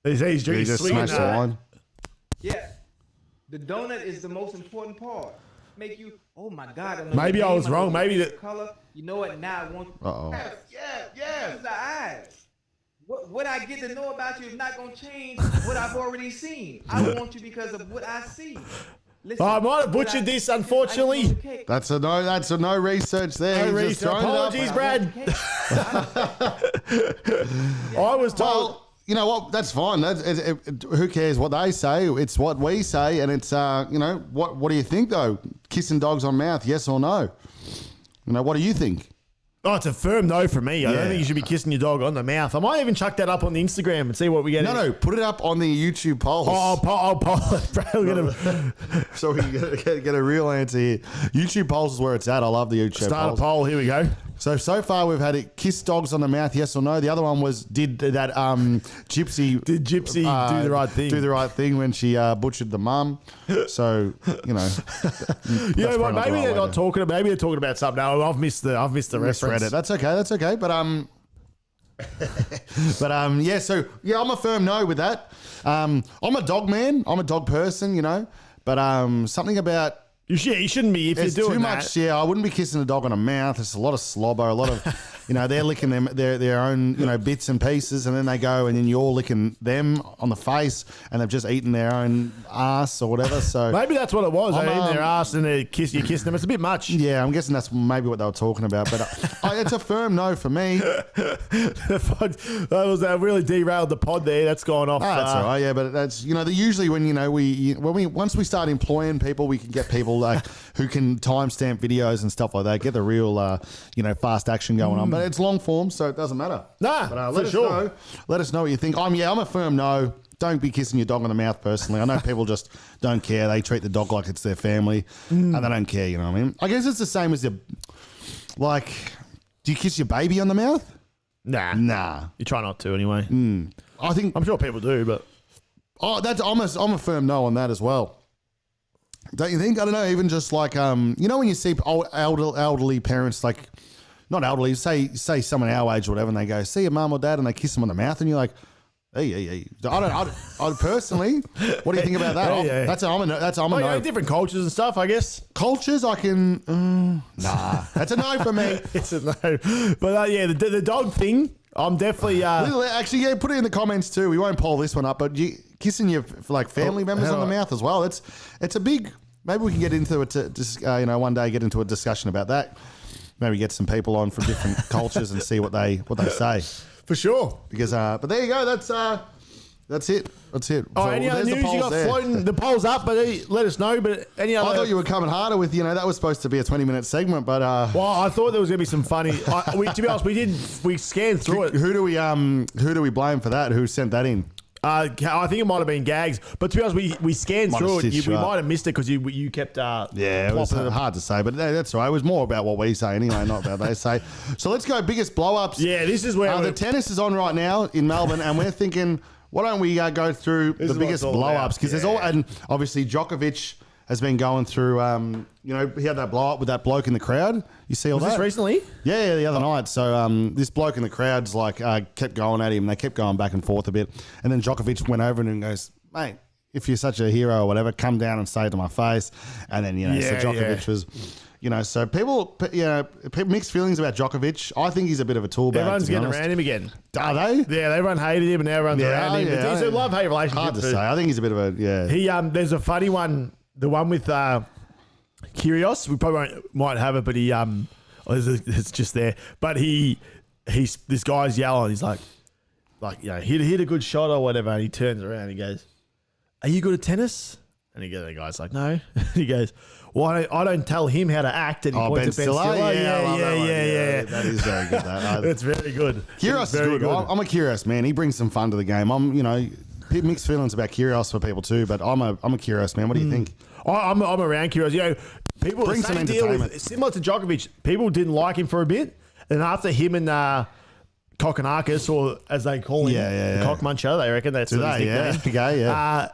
He's He drinking just swinging. smashed the line. Yeah. The donut is the most important part. Make you, oh my God. I know Maybe your I name, was know wrong. your Maybe favorite that- color. You know what? Now I want Uh-oh. Yes. Use the eyes. What I get to know about you is not going to change what I've already seen. I want you because of what I see. Listen, I might have what butchered I- this, I unfortunately. just want the cake. That's a no research there. No He's just research. thrown it up. Apologies, Brad. I was told. Well, you know what? That's fine. Who cares what they say? It's what we say, and it's what do you think though? Kissing dogs on mouth, yes or no? What do you think? Oh, it's a firm no for me. I Yeah. don't think you should be kissing your dog on the mouth. I might even chuck that up on the Instagram and see what we get. No, put it up on the YouTube polls. Oh, I'll poll it, bro. We're gonna So we can get a real answer here. YouTube polls is where it's at. I love the YouTube start a polls. poll. Here we go. So far we've had it kiss dogs on the mouth, yes or no. The other one was did that Gypsy Did Gypsy do the right thing? Do the right thing when she butchered the mum. So You know what? Maybe they're not talking about. Maybe they're talking about something. No, I've missed the reference. Read it. That's okay. But yeah. So yeah, I'm a firm no with that. I'm a dog man. I'm a dog person. But something about. You shouldn't be if It's you're doing too that. much. Yeah, I wouldn't be kissing a dog on the mouth. It's a lot of slobber, a lot of, they're licking their own, bits and pieces, and then they go, and then you're licking them on the face, and they've just eaten their own ass or whatever. So Maybe that's what it was. I'm, They in their ass and you're kissing them. It's a bit much. yeah, I'm guessing that's maybe what they were talking about. But it's a firm no for me. That was really derailed the pod there. That's gone off. That's all right. Yeah, but that's usually when once we start employing people, we can get people like who can timestamp videos and stuff like that. Get the real fast action going on. But it's long form, so it doesn't matter. Nah, But for let us sure. know. Let us know what you think. I'm a firm no. Don't be kissing your dog on the mouth. Personally, I know people just don't care. They treat the dog like it's their family, and they don't care. You know what I mean? I guess it's the same as do you kiss your baby on the mouth? Nah. You try not to anyway. I think I'm sure people do, but I'm a firm no on that as well. Don't you think? I don't know. Even just like when you see old elderly parents, like not elderly, say someone our age or whatever, and they go see your mum or dad, and they kiss them on the mouth, and you're like, hey. I personally, what do you think about that? Hey. That's I'm a no. different cultures and stuff, I guess. Cultures, I can nah. That's a no for me. It's a no. But the dog thing, I'm definitely. Actually, yeah, put it in the comments too. We won't poll this one up, but kissing your family members on the mouth as well. It's a big. Maybe we can get into it. One day get into a discussion about that. Maybe get some people on from different cultures and see what they say. For sure. Because, but there you go. That's it. That's it. Oh, So any other there's the news you polls got there. floating? The poll's up, but let us know. But any other? I thought you were coming harder with that was supposed to be a 20-minute segment, but Well, I thought there was going to be some funny. To be honest, we scanned through it. who do we blame for that? Who sent that in? I think it might have been Gags, but to be honest, we scanned Might have through it. stitched We you up. might have missed it because you kept Yeah, it was plopping hard to say, but that's all right. It was more about what we say anyway, not about they say. So let's go biggest blow-ups. Yeah, this is where the tennis is on right now in Melbourne, and we're thinking, why don't we go through This the is what biggest it's all blow-ups? about. Because there's all, and obviously Djokovic has been going through, he had that blow-up with that bloke in the crowd. You see all Was that? this recently? Yeah, the other night. So this bloke in the crowd's like kept going at him. They kept going back and forth a bit, and then Djokovic went over and goes, "Mate, if you're such a hero or whatever, come down and say it to my face." And then so Djokovic was, so people, mixed feelings about Djokovic. I think he's a bit of a tool bag. Everyone's to be getting honest. around him again. Are they? Yeah, everyone hated him, and now everyone's around him. It's a love-hate relationship. Hard to say. I think he's a bit of a He there's a funny one, the one with Kyrgios. We probably might have it, but he it's just there. But he's this guy's yelling. He's like hit a good shot or whatever. And he turns around and he goes, "Are you good at tennis?" And the guy's like, "No." He goes, "Well, I don't tell him how to act." And he points at Ben Stiller. Yeah. That is very good. It's very good. Kyrgios is very good. I'm a Kyrgios man. He brings some fun to the game. Mixed feelings about Kyrgios for people too, but I'm a Kyrgios man. What do you think? I'm around Kyrgios. People Bring the some same deal entertainment. similar to Djokovic. People didn't like him for a bit, and after him and Kokonakis, or as they call him, the Cock Muncher, they reckon that's his nickname. Yeah. Okay, yeah.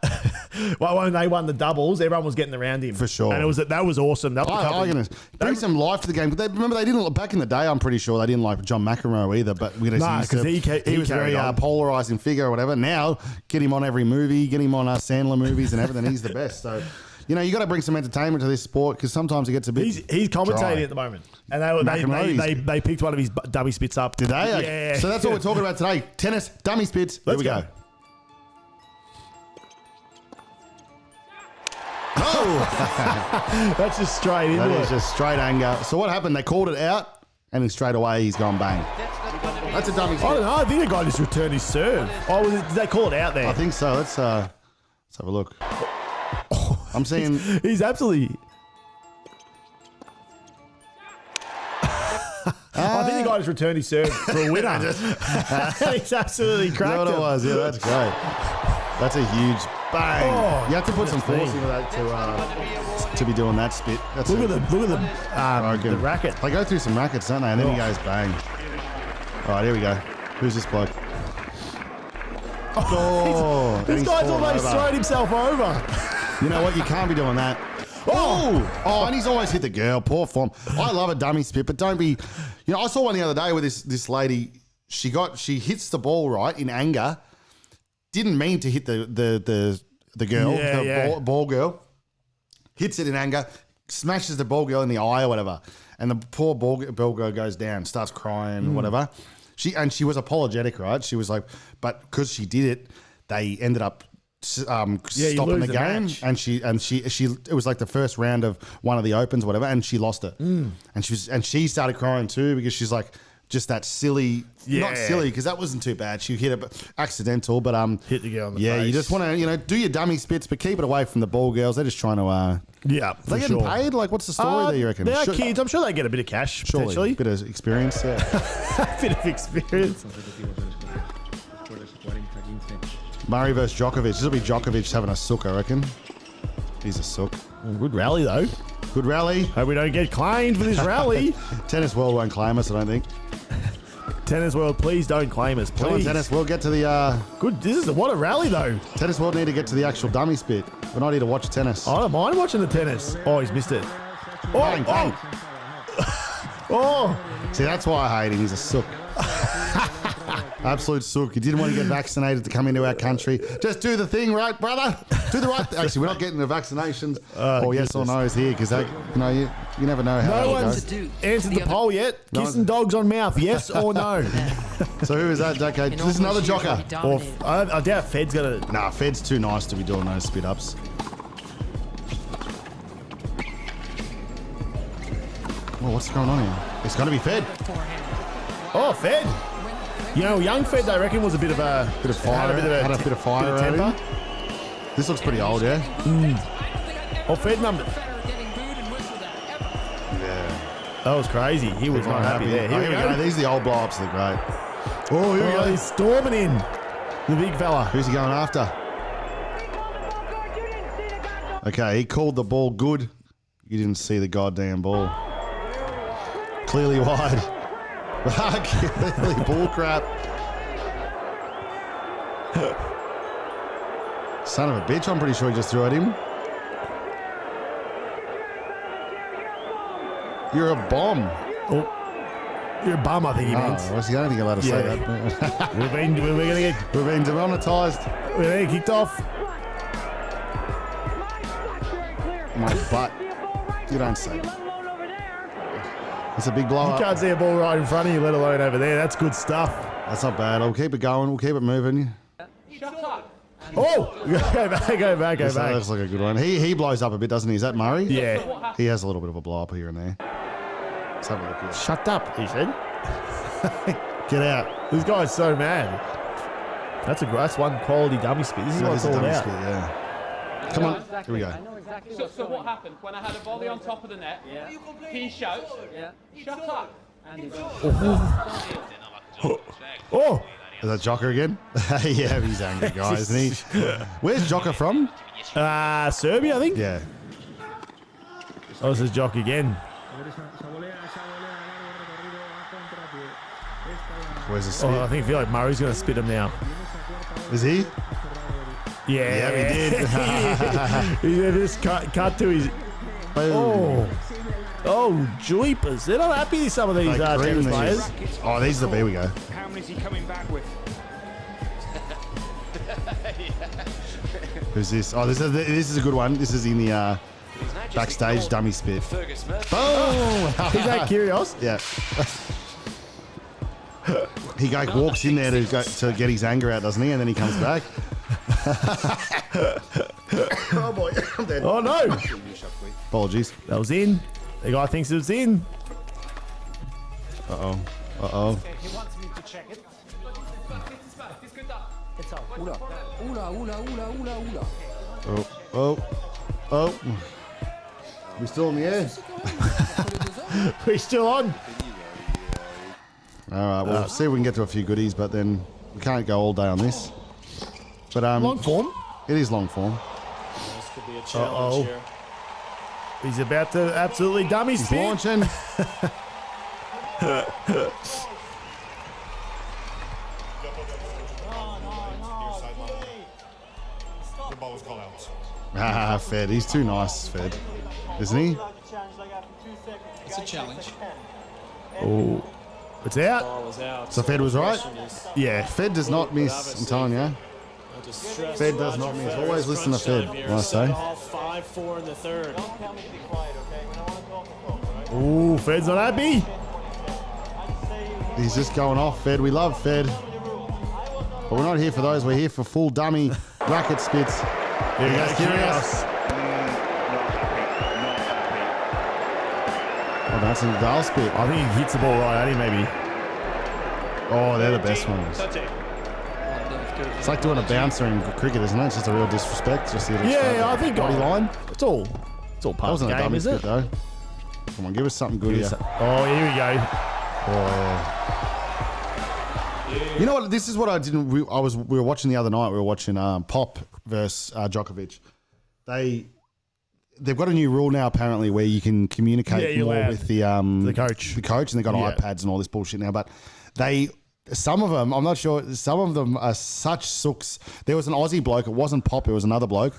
Well, when they won the doubles, everyone was getting around him For sure. and that was awesome. That was the I'm couple- going to bring some life to the game. But remember, they didn't back in the day. I'm pretty sure they didn't like John McEnroe either. But he was very carried on. polarizing figure or whatever. Now get him on every movie, get him on Sandler movies and everything. He's the best. So you got to bring some entertainment to this sport because sometimes it gets a bit. He's commentating dry. at the moment, and they picked one of his dummy spits up. Did they? Yeah. So that's what we're talking about today. Tennis, dummy spits. Here we go. Oh, that's just straight into That it. is just straight anger. So what happened? They called it out, and then straight away he's gone bang. That's a dummy I spit. don't know. I think the guy just returned his serve. Oh, did they call it out there? I think so. Let's have a look. I'm seeing. He's absolutely. I think the guy just returned his serve for a winner. He's absolutely Is that cracked what it him. was? Yeah, that's great. That's a huge bang. Oh, you have to put some goodness force me. into that to be doing that spit. That's Look it. at the racket. They go through some rackets, don't they? And then he goes bang. All right, here we go. Who's this bloke? Oh, This he's guy's fallen almost over. thrown himself over. You know what? You can't be doing that. Oh, and he's always hit the girl. Poor form. I love a dummy spit, but don't be. I saw one the other day where this lady, she hits the ball right in anger. Didn't mean to hit the girl, ball girl. Hits it in anger, smashes the ball girl in the eye or whatever, and the poor ball girl goes down, starts crying or whatever. She was apologetic, right? She was like, but because she did it, they ended up stopping lose the the game, match. and she it was like the first round of one of the opens, whatever, and she lost it, and she started crying too because she's like just that silly, not silly because that wasn't too bad. She hit it accidental, but Hit the girl in the yeah, face. you just want to do your dummy spits, but keep it away from the ball girls. They're just trying to Yeah, are for they getting sure. paid? Like, what's the story there? You reckon? They're Should- kids. I'm sure they get a bit of cash, Surely, potentially. bit of experience. Yeah. A bit of experience. Murray versus Djokovic. This will be Djokovic having a sook, I reckon. He's a sook. Good rally, though. Good rally. Hope we don't get claimed for this rally. Tennis World won't claim us, I don't think. Tennis World, please don't claim us, please. Come on, Tennis World, get to the Good. What a rally, though. Tennis World need to get to the actual dummy spit. We're not here to watch tennis. I don't mind watching the tennis. Oh, he's missed it. Oh, Bang, bang. oh. See, that's why I hate him. He's a sook. Absolute sook. He didn't want to get vaccinated to come into our country. Just do the thing, right, brother? Do the right thing. Actually, we're not getting the vaccinations or yes or no's here because you never know how No that'll one's go. answered the poll yet. Kissing dogs on mouth, yes or no? So who is that, okay? This is another jocker. Or I doubt Fed's going to... Nah, Fed's too nice to be doing those spit ups. Oh, what's going on here? It's got to be Fed. Oh, Fed. Young Fed, I reckon, was a bit of a... Bit of fire. Had a bit of fire temper. around him. This looks pretty old, yeah? Oh, Fed number... Yeah. That was crazy. He was not happy there. Oh, here we go. These are the old blow ups that are great. Oh, here we go. He's storming in. The big fella. Who's he going after? Okay, he called the ball good. You didn't see the goddamn ball. Clearly wide. Clearly bull crap. Son of a bitch, I'm pretty sure he just threw at him. You're a bomb. Oh, you're a bum, I think he means. Oh, I don't think you're allowed to say that. We're gonna get We've been demonetised. we're gonna get kicked off. My butt. You don't say that. It's a big blow You up. can't see a ball right in front of you, let alone over there. That's good stuff. That's not bad. We'll keep it going. We'll keep it moving. Oh, go back. That looks like a good one. He blows up a bit, doesn't he? Is that Murray? Yeah. He has a little bit of a blow up here and there. Let's have a look here. Shut up, he said. Get out. This guy's so mad. That's one quality dummy spit. This is what it's all about. Yeah. Come on. Here we go. So what happened when I had a volley on top of the net? He shouts, "Shut up!" Oh, Is that Jocker again? Yeah, he's angry, guy, isn't he? Where's Jocker from? Serbia, I think. Yeah. Oh, this is Jock again. Where's the Oh, I spit? feel like Murray's going to spit him now. Is he? Yeah, Yeah, he did. He just cut to his. Boom. Oh, jeepers. They're not happy with some of these They cream tennis these. players. Oh, these are the. Here we go. How many is he coming back with? Who's this? Oh, this is a good one. This is in the backstage dummy spit. Boom! Is that curious? Yeah. He walks in there to get his anger out, doesn't he? And then he comes back. Oh boy, I'm dead. Oh, no. Apologies. That was in. The guy thinks it was in. Uh oh. He wants me to check it. Oh. We still in the air. We're still on. All right. Well, see if we can get to a few goodies, but then we can't go all day on this. But Long form. It is long form. Uh-oh. He's about to absolutely dummy He's spin. launching. Fed. He's too nice, Fed. Isn't he? It's a challenge. Oh, it's out. Ball is out. So Fed was right? Yeah. Fed does not miss, I'm telling you. Fed does not miss. Always listen to Fed, what I say. 5-4 in the third. Ooh, Fed's not happy. He's just going off, Fed. We love Fed. But we're not here for those. We're here for full dummy racket spits. Here he goes, Kyrgios. Oh, that's a Nadal spit. I think he hits the ball right at him, maybe. Oh, they're the best ones. It's like doing a bouncer in cricket, isn't it? It's just a real disrespect. Just Yeah, I think body line. It's all That part of the wasn't a game, dummy is spit, it? though. Come on, give us something good here. Oh, here we go. Oh, yeah. You know what? This is what I didn't. We were watching the other night. We were watching Pop versus Djokovic. They've got a new rule now apparently where you can communicate you're more allowed. with the coach. the coach, and they've got Yeah. iPads and all this bullshit now. But some of them, I'm not sure. Some of them are such sooks. There was an Aussie bloke. It wasn't Pop. It was another bloke.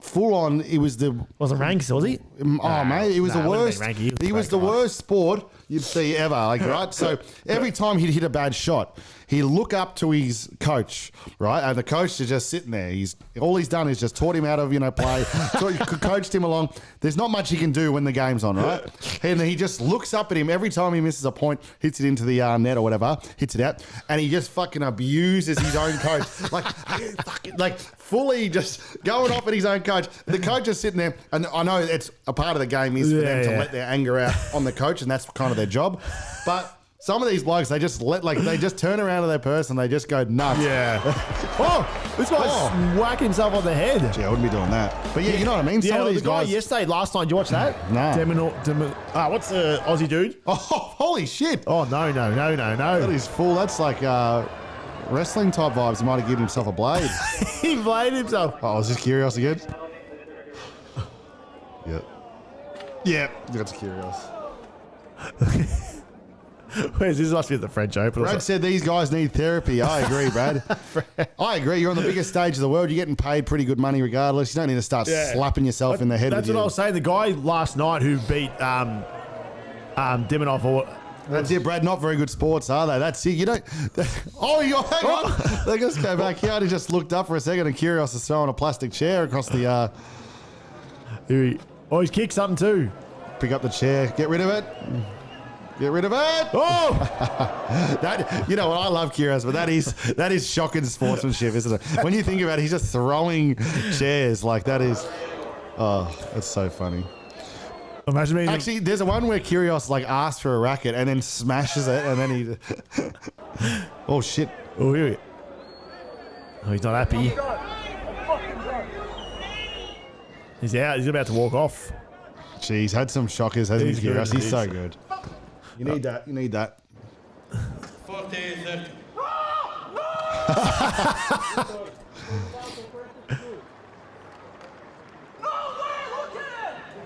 Full on. It was the. Wasn't Ranks, was he? Mate, it was the it wouldn't worst. be Ranky. He was the worst sport you'd see ever. Like, right? So every time he'd hit a bad shot, he'd look up to his coach, right? And the coach is just sitting there. All he's done is just taught him how to, play. So he coached him along. There's not much he can do when the game's on, right? And then he just looks up at him every time he misses a point, hits it into the net or whatever, hits it out, and he just fucking abuses his own coach, like fully just going off at his own coach. The coach is sitting there, and I know it's a part of the game is for them to let their anger out on the coach, and that's kind of their job. But some of these blokes, they just turn around to their person, they just go nuts. Yeah. Oh, this guy's whacked himself on the head. Gee, I wouldn't be doing that. But yeah, you know what I mean? Some of these the guy guys. last night, did you watch that? Nah. What's the Aussie dude? Oh, holy shit. Oh, no. That is full. That's like, wrestling type vibes. He might have given himself a blade. He bladed himself. Oh, I was just curious again. Yep. Yeah, that's curious. Where's this? Must be at the French Open. Brad said these guys need therapy. I agree, Brad. I agree. You're on the biggest stage of the world. You're getting paid pretty good money regardless. You don't need to start slapping yourself in the head. That's what I was saying. The guy last night who beat Dimonov or. That's it, Brad. Not very good sports, are they? That's it. You don't. Oh, you hang on. Let's go back here. He just looked up for a second and Kyrgios is throwing a plastic chair across the. He's kicked something too. Pick up the chair. Get rid of it. Get rid of it. Oh, that you know what? I love Kyrgios, but that is shocking sportsmanship, isn't it? When you think about it, he's just throwing chairs like that is. Oh, that's so funny. imagine being Actually, there's a one where Kyrgios like asks for a racket and then smashes it, and then he. Oh shit! Oh, here we. Oh, he's not happy. He's out. He's about to walk off. Jeez, had some shockers, hasn't he, He's good, Kyrgios? He's so he's- good. You need that. You need that. 40, 30.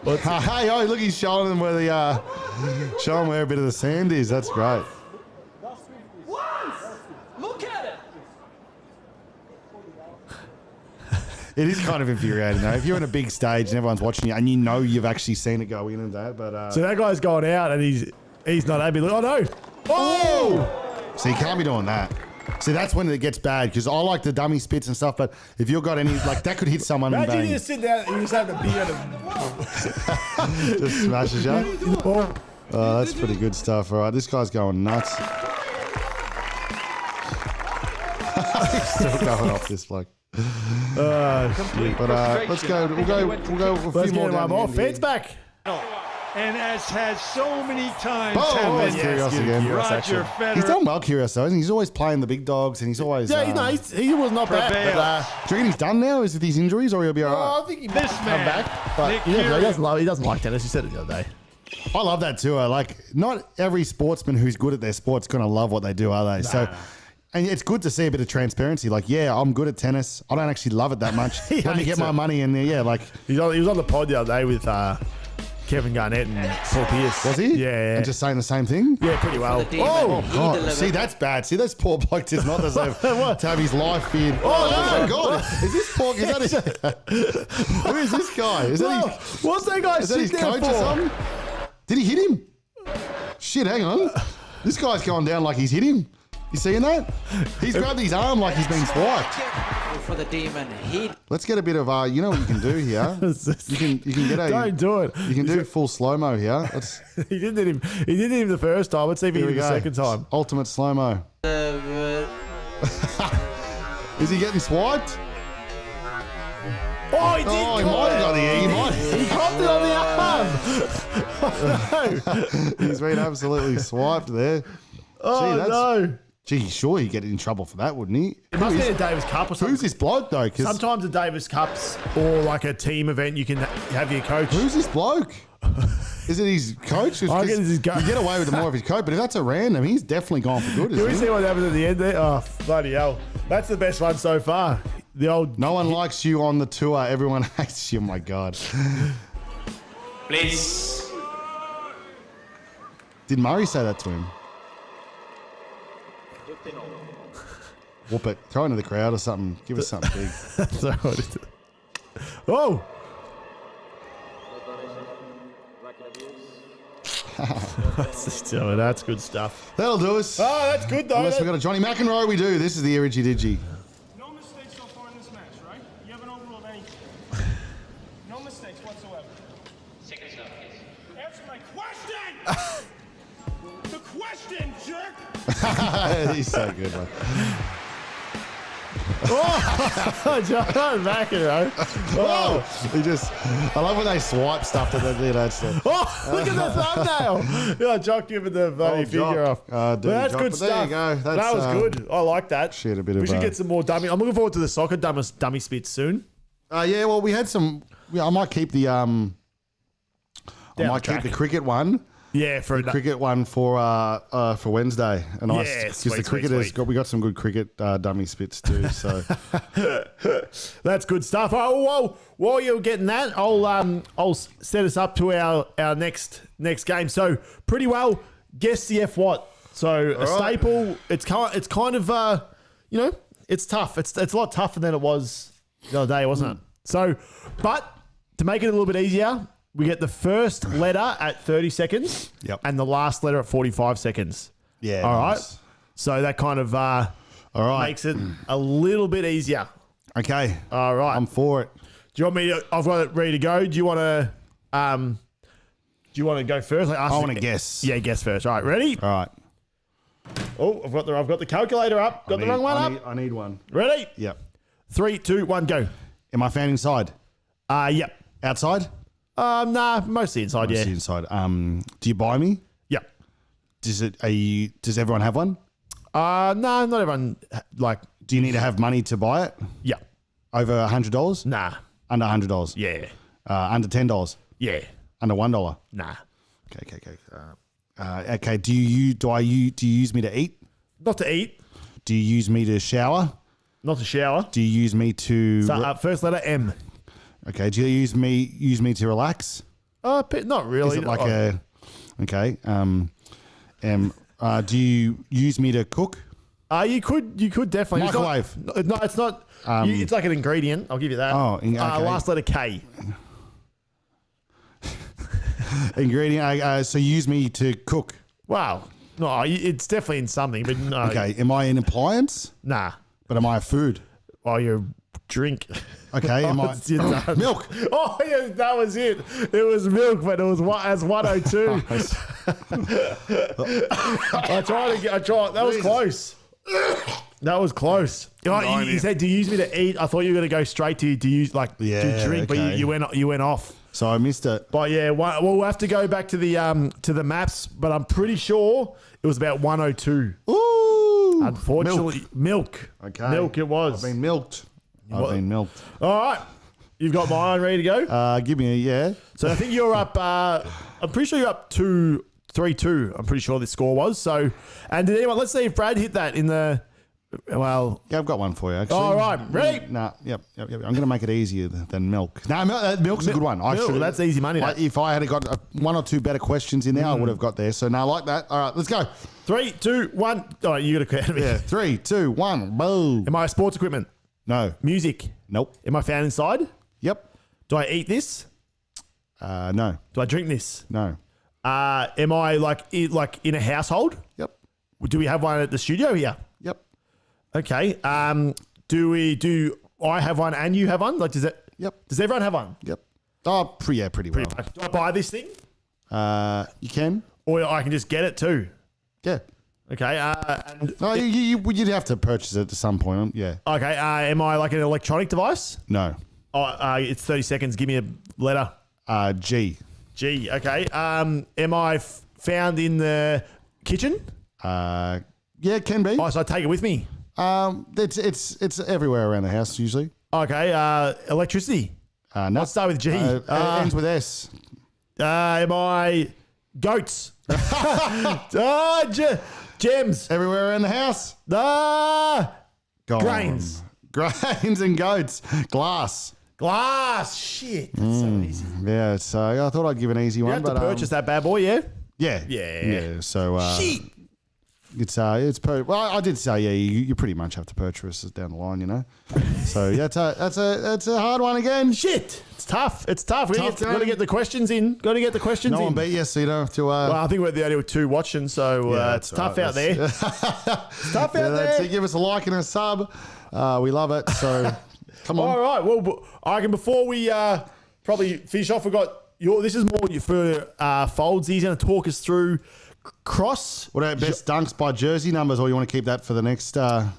Hey, oh, look, he's showing them where the showing where a bit of the sand is. That's great. Look at it. It is kind of infuriating though. If you're on a big stage and everyone's watching you and you know you've actually seen it go in and that, but So that guy's gone out and he's not happy. Look, oh no! Oh! so you can't be doing that. See, that's when it gets bad because I like the dummy spits and stuff, but if you've got any, like that could hit someone and Imagine you bang. just sit down and you just have the beer and Just smashes you. oh. Oh, that's pretty good stuff. All right, this guy's going nuts. He's still going off this bloke. But let's go. We'll go. A Let's few more get down one the more. end here. Fed's back. And as has so many times Oh, happened, it's Kyrgios again. Roger Federer He's done well, Kyrgios, though. Isn't he? He's always playing the big dogs, and he's always. Yeah, no, he was not bad. prevailed. But, do you reckon he's done now? Is it these injuries, or he'll be all right? I think he This might come man, back. But Nick he doesn't, Kyrgios. he doesn't like tennis. He said it the other day. I love that too. Like, not every sportsman who's good at their sport's going to love what they do, are they? So, and it's good to see a bit of transparency. Like, yeah, I'm good at tennis. I don't actually love it that much. He Let me hates get my it. money in there. Yeah, like, He was on the pod the other day with Kevin Garnett and Paul Pierce. was he? Yeah. And just saying the same thing? Yeah, pretty well. Oh, God. See, that's bad. See, this poor bloke does not deserve to have his life feared. Oh, my God. Is this poor? Is that his, who is this guy? Is that his, What's that guy is that his sitting there coach for? or something? Did he hit him? Shit, hang on. This guy's going down like he's hit him. You seeing that? He's grabbed his arm like he's been swiped. For the demon, he Let's get a bit of you know what you can do here. You can get a. Don't do it. You can do full slow mo here. Let's, He didn't hit him. He didn't hit him the first time. Let's see if he here hit we him go. the second time. Ultimate slow mo. Is he getting swiped? Oh, he did. Oh, he might have got the he might. He copped it on the arm. He's been absolutely swiped there. Oh, that's, no. Gee, sure he'd get in trouble for that, wouldn't he? It must be a Davis Cup or something. Who's this bloke though? 'Cause Sometimes the Davis Cups or like a team event, you can have your coach. who's this bloke? Is it his coach? 'Cause I reckon it's his you get away with it more if his coach, but if that's a random, he's definitely gone for good. Can we Isn't he? see what happened at the end there? Oh, bloody hell. That's the best one so far. The old. No one likes you on the tour. Everyone hates you. Oh my God. Please. Did Murray say that to him? Whoop it. Throw it into the crowd or something. Give us something big. Oh! That's good stuff. That'll do us. Oh, that's good though. Unless we've got a Johnny McEnroe, we do. This is the Irigi Digi. No mistakes so far in this match, right? You haven't overruled anything. No mistakes whatsoever. Answer my question! The question, jerk! He's so good, man. John McEnroe. Oh, he just. I love when they swipe stuff to the. You know, it's the, Oh, look at the thumbnail. Yeah, Jock giving the funny figure Jock. off. Dirty But that's Jock. good But stuff. there you go. That's, that was good. I like that. shit, a bit we of, should get some more dummy. I'm looking forward to the soccer dummy spits soon. Yeah, well, we had some. Yeah, I might keep the. I Down might the keep track. the cricket one. Yeah, for cricket one for Wednesday, and Yeah, because sweet, the sweet, cricketers sweet. we got some good cricket dummy spits too. So That's good stuff. Oh, well, while you're getting that, I'll set us up to our next game. So pretty well, guess the F what? So a staple. It's kind of it's tough. It's a lot tougher than it was the other day, wasn't it? So, but to make it a little bit easier, we get the first letter at 30 seconds. Yep. And the last letter at 45 seconds. yeah, All right. nice. So that kind of All right, makes it a little bit easier. okay. All right. I'm for it. Do you want me to? I've got it ready to go. Do you want to? Do you want to go first? I want to guess. Yeah, guess first. All right, ready? All right. Oh, I've got the calculator up. Got the wrong one up. I need one. Ready? Yep. 3, 2, 1, go. Am I fan inside? Yep. Outside? Nah, mostly inside. Mostly Yeah. inside. Do you buy me? Yep. Does everyone have one? No, not everyone. Like, Do you need to have money to buy it? yep. Over $100? Nah. Under $100? Yeah. Under $10? Yeah. Under $1? Nah. Okay. Okay. Do you use me to eat? Not to eat. Do you use me to shower? Not to shower. Do you use me to? So, first letter M. Okay. Do you use me to relax? Not really. Is it like a? Okay. Do you use me to cook? You could definitely Microwave. No, it's not. It's like an ingredient. I'll give you that. Oh, okay. Last letter K. Ingredient. So you use me to cook. Wow. No, it's definitely in something, but no. Okay. Am I an appliance? Nah. But am I a food? Oh, you're a drink. Okay. Am I You're done. milk? Oh, yeah, that was it. It was milk, but it was as 102. I tried. That was close. That was close. Oh, you said, do you use me to eat? I thought you were going to go straight to use to drink, okay. but you went off. So I missed it. But yeah, we'll have to go back to the maps, but I'm pretty sure it was about 102. Ooh. Unfortunately, milk. Okay. Milk it was. I've been milked. I've been milked. All right. You've got mine ready to go? Give me a yeah. So I think you're up, I'm pretty sure you're up 3-2. I'm pretty sure this score was. So, and did anyone, let's see if Brad hit that in the, well. Yeah, I've got one for you, actually. All right. Ready? Nah, yep. I'm going to make it easier than milk. No, milk's a good one. That's easy money. If I had got one or two better questions in there, I would have got there. So, no, I like that. All right, let's go. 3, 2, 1. All right, you got to count me. Yeah, 3, 2, 1, boom. Am I sports equipment? No. Music? Nope. Am I found inside? Yep. Do I eat this? No. Do I drink this? No. Am I like in a household? Yep. Do we have one at the studio here? Yep. Okay. Do I have one and you have one? Like, Yep. Does everyone have one? Yep. Oh, pretty well. Do I buy this thing? You can. Or I can just get it too? Yeah. Okay. And No, you'd have to purchase it at some point. Yeah. okay. Am I like an electronic device? No. Oh, it's 30 seconds. Give me a letter. G. G. Okay. Am I found in the kitchen? Yeah, it can be. Oh, so I take it with me. It's everywhere around the house usually. Okay. Electricity. No. Let's start with G. It ends with S. Am I goats? Gems. Everywhere around the house. Go on. Grains. Grains and goats. Glass. Glass. Shit. That's so easy. Yeah, so I thought I'd give an easy You one. have to but purchase that bad boy, yeah? Yeah. Yeah. So Shit. well, I did say you pretty much have to purchase it down the line, you know. So yeah, that's a hard one again. Shit. It's tough. It's tough. Got to game. get the questions in. Got to get the questions No in. one beat you, so you don't have to. Well, I think we're the only two watching, so Yeah, it's that's tough right. out there. It's tough out there. Give us a like and a sub. We love it. So come on. All right. Well, I reckon before we probably finish off, we've got this is more for Folds. He's going to talk us through cross. What about best dunks by jersey numbers, or you want to keep that for the next?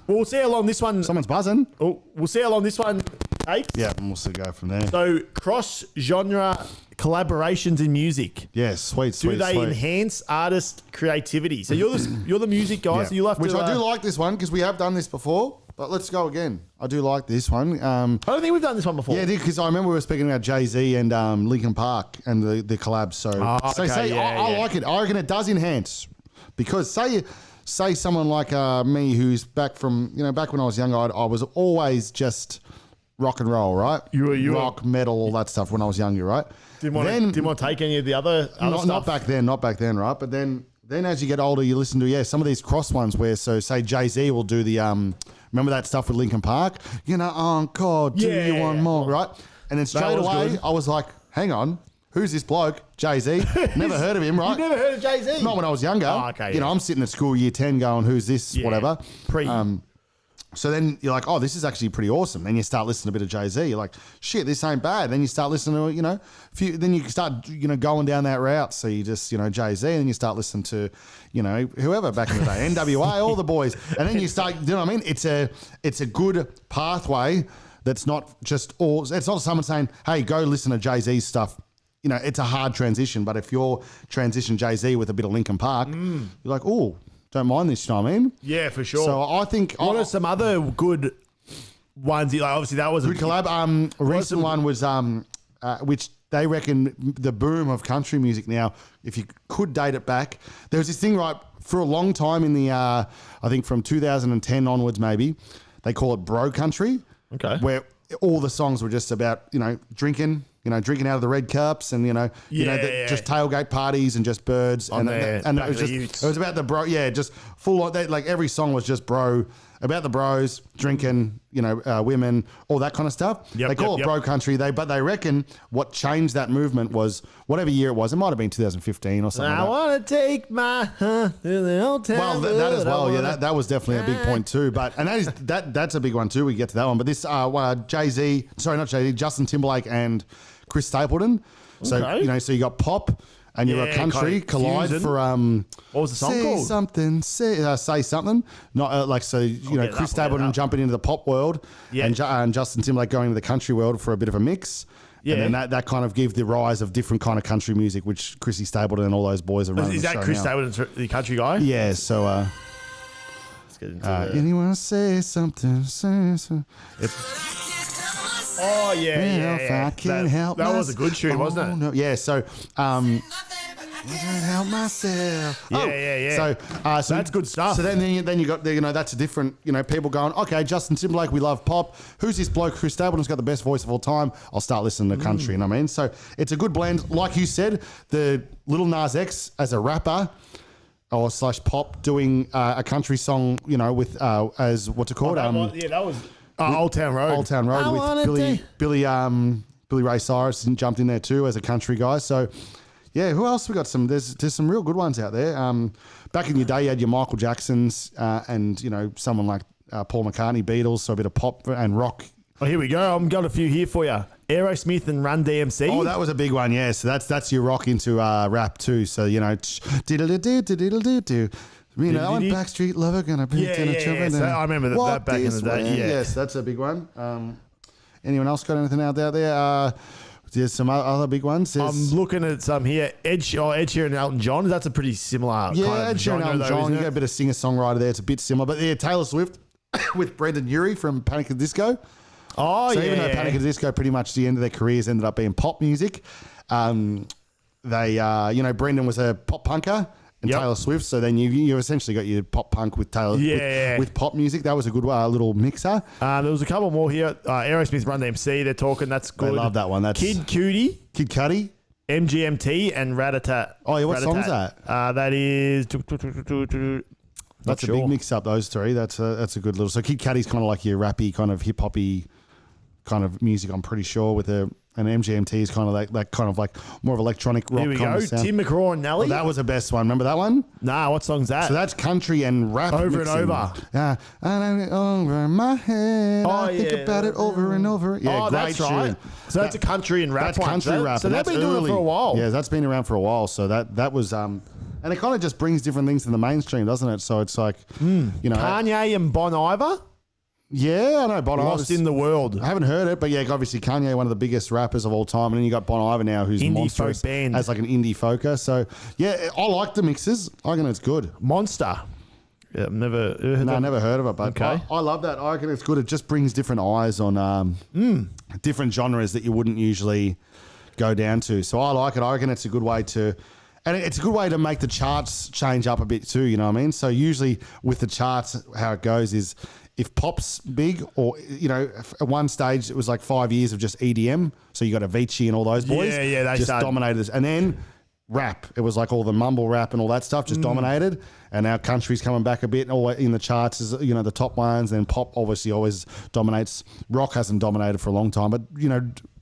We'll see how long this one. Someone's buzzing. We'll see how long this one takes. Yeah, and we'll still go from there. So cross genre collaborations in music. Yeah, sweet. Do they enhance artist creativity? So you're the music guy. Yeah. So you'll have Which to. I do like this one because we have done this before, But let's go again. I do like this one. I don't think we've done this one before. Yeah, because I remember we were speaking about Jay-Z and Linkin Park and the collab. So, I like it. I reckon it does enhance because say someone like me who's back when I was younger, I was always just rock and roll, right? You were rock, metal, all that stuff when I was younger, right? Didn't want to take any of the other stuff. Not back then, right? But then as you get older, you listen to some of these cross ones where say Jay-Z will do the remember that stuff with Linkin Park? God, do you want more, right? And then straight away good. I was like, hang on, who's this bloke? Jay-Z. Never heard of him, right? You never heard of Jay-Z? Not when I was younger. Oh, okay, yeah. I'm sitting at school year 10 going, who's this, whatever. Pre. So then you're like, oh, this is actually pretty awesome. Then you start listening to a bit of Jay-Z. You're like, shit, this ain't bad. Then you start listening to, then you start, going down that route. So you just, Jay-Z, and then you start listening to, whoever back in the day, NWA, all the boys. And then you start, you know what I mean? It's a good pathway that's not just it's not someone saying, hey, go listen to Jay-Z's stuff. It's a hard transition. But if you're transition Jay-Z with a bit of Linkin Park, you're like, oh, don't mind this, you know what I mean? Yeah, for sure. So I think... What are some other good ones? Obviously, that was good collab. A recent one was, which they reckon the boom of country music now, if you could date it back, there was this thing, right, for a long time in the, I think from 2010 onwards maybe, they call it bro country. Okay. Where all the songs were just about, drinking out of the red cups and, just tailgate parties and just birds. And it was about the bro. Yeah, just full on. Like every song was just about the bros, drinking, women, all that kind of stuff. They call it bro country. But they reckon what changed that movement was whatever year it was. It might have been 2015 or something. I want to take my to the old town. Well, that as well. Yeah, that was definitely a big point too. But that's a big one too. We get to that one. But this not Jay-Z, Justin Timberlake and Chris Stapleton. So so you got pop and you got country collide for what was the song called? Say something. Not Chris Stapleton jumping into the pop world and Justin Timberlake going into the country world for a bit of a mix. Yeah. And then that kind of gave the rise of different kind of country music, which Chrissy Stapleton and all those boys are running. Is that Chris Stapleton, the country guy? Yeah. So let's get into it. Anyone say something? Say something. Oh, yeah. I can't help myself. That was a good tune, wasn't it? No. Yeah, so... I can't help myself. Yeah. So that's good stuff. So then you got, that's a different, people going, okay, Justin Timberlake, we love pop. Who's this bloke? Chris Stapleton's got the best voice of all time. I'll start listening to country, you know what I mean? So it's a good blend. Like you said, the Lil Nas X as a rapper or / pop doing a country song, with, as what's it called? That was... Old Town Road. Old Town Road with Billy Ray Cyrus jumped in there too as a country guy. So, yeah, who else we got? There's some real good ones out there. Back in your day, you had your Michael Jacksons and, someone like Paul McCartney, Beatles, so a bit of pop and rock. Oh, here we go. I've got a few here for you. Aerosmith and Run DMC. Oh, that was a big one, yeah. So that's your rock into rap too. So, diddle-do-do-diddle-do-do. That one, Backstreet Lover, gonna be children. So I remember that back in the day. Yeah. Yes, that's a big one. Anyone else got anything out there? There's some other big ones. I'm looking at some here. Ed Sheeran and Elton John. That's a pretty similar kind of Ed Sheeran and Elton John. You got a bit of singer-songwriter there. It's a bit similar. But yeah, Taylor Swift with Brendan Urie from Panic at the Disco. Oh, so even though Panic at the Disco pretty much the end of their careers ended up being pop music, they, Brendan was a pop punker. And Taylor Swift, so then you essentially got your pop punk with Taylor with pop music. That was a good little mixer. There was a couple more here. Aerosmith, Run DMC, they're talking. That's good. I love that one. That's Kid Cudi, MGMT, and Rat-a-tat. Oh, yeah, what song is that? That is... That's a big mix up, those three. That's a good little... So Kid Cudi's kind of like your rappy, kind of hip-hoppy kind of music, I'm pretty sure, with and MGMT is kind of like kind of like more of electronic rock. Here we kind go. Of sound. Tim McGraw and Nelly. Oh, that was the best one. Remember that one? Nah, what song's that? So that's country and rap over mixing. and over. Yeah, over my head. I think about it over and over. Yeah, great that's right. tune. So that's a country and rap. That's country rap. So they've been doing it for a while. Yeah, that's been around for a while. So that was and it kind of just brings different things to the mainstream, doesn't it? So it's like Kanye and Bon Iver. Yeah, I know Bon Iver. Lost in the World. I haven't heard it, but yeah, obviously Kanye, one of the biggest rappers of all time, and then you got Bon Iver now, who's indie monstrous folk band as like an indie folker. So yeah, I like the mixes. I reckon it's good. Monster. Yeah, I've never heard No, that. never heard of it, but Okay. I love that. I reckon it's good. It just brings different eyes on different genres that you wouldn't usually go down to. So I like it. I reckon it's a good way to, and it's a good way to make the charts change up a bit too. You know what I mean? So usually with the charts, how it goes is if pop's big, or at one stage it was like 5 years of just EDM. So you got Avicii and all those boys. Yeah, they just started- dominated this, and then rap. It was like all the mumble rap and all that stuff just dominated. And now country's coming back a bit. All in the charts is the top ones. Then pop obviously always dominates. Rock hasn't dominated for a long time, but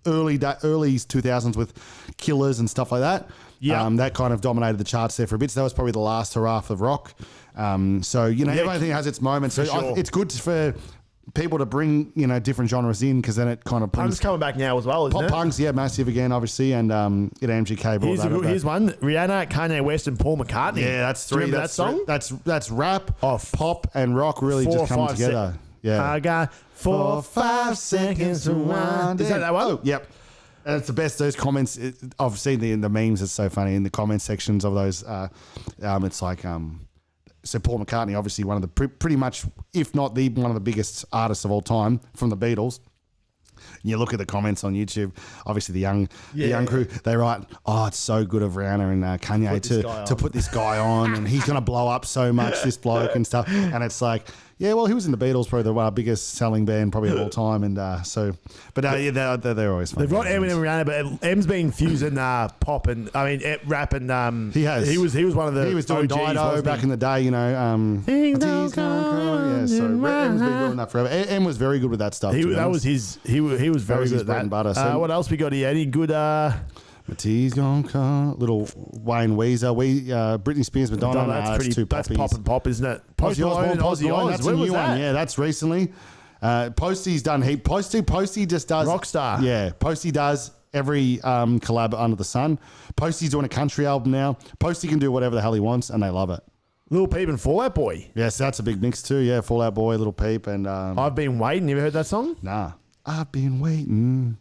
early 2000s with Killers and stuff like that. Yeah. That kind of dominated the charts there for a bit. So that was probably the last hurrah of rock. Everything has its moments. So sure. it's good for people to bring different genres in, because then it kind of brings Punk's coming back now as well, isn't pop it? punks, massive again, obviously, and MGK brought that. Here's one: Rihanna, Kanye West, and Paul McCartney. Yeah, that's Do you three. remember that song? That's rap, pop, and rock really 4 or just coming 5 together. Yeah. I got 4 or 5 seconds to wind. Is that one? Oh, yep. And it's the best. Those comments, I've seen in the memes. It's so funny in the comment sections of those. It's like so Paul McCartney, obviously one of the pretty much, if not the one of the biggest artists of all time from the Beatles. You look at the comments on YouTube, obviously the young crew, they write, "Oh, it's so good of Rihanna and Kanye to put this guy on, and he's going to blow up so much, this bloke and stuff." And it's like, yeah, well, he was in the Beatles, probably the biggest selling band probably of all time, and they're always fun. They've got Eminem and Rihanna, but Em's been fusing pop and rap and he has. He was one of the He was doing OGs, Dido wasn't back he? in the day, Things don't go Yeah, so Em's been doing that forever. Em was very good with that stuff. He was very good his at bread that. and butter, so- What else we got here? Any good? Matisse gone car, little Wayne Weezer, Britney Spears, Madonna. That's Nah, pretty. too That's poppies. pop and pop, isn't it? Posty Osborne, Ozzy Osbourne. that's a When new was one. that? Yeah, that's recently. Posty's done heap. Posty just does Rockstar. Yeah, Posty does every collab under the sun. Posty's doing a country album now. Posty can do whatever the hell he wants, and they love it. Lil Peep and Fall Out Boy. Yes, that's a big mix too. Yeah, Fall Out Boy, Little Peep, and I've been waiting. You ever heard that song? nah, I've been waiting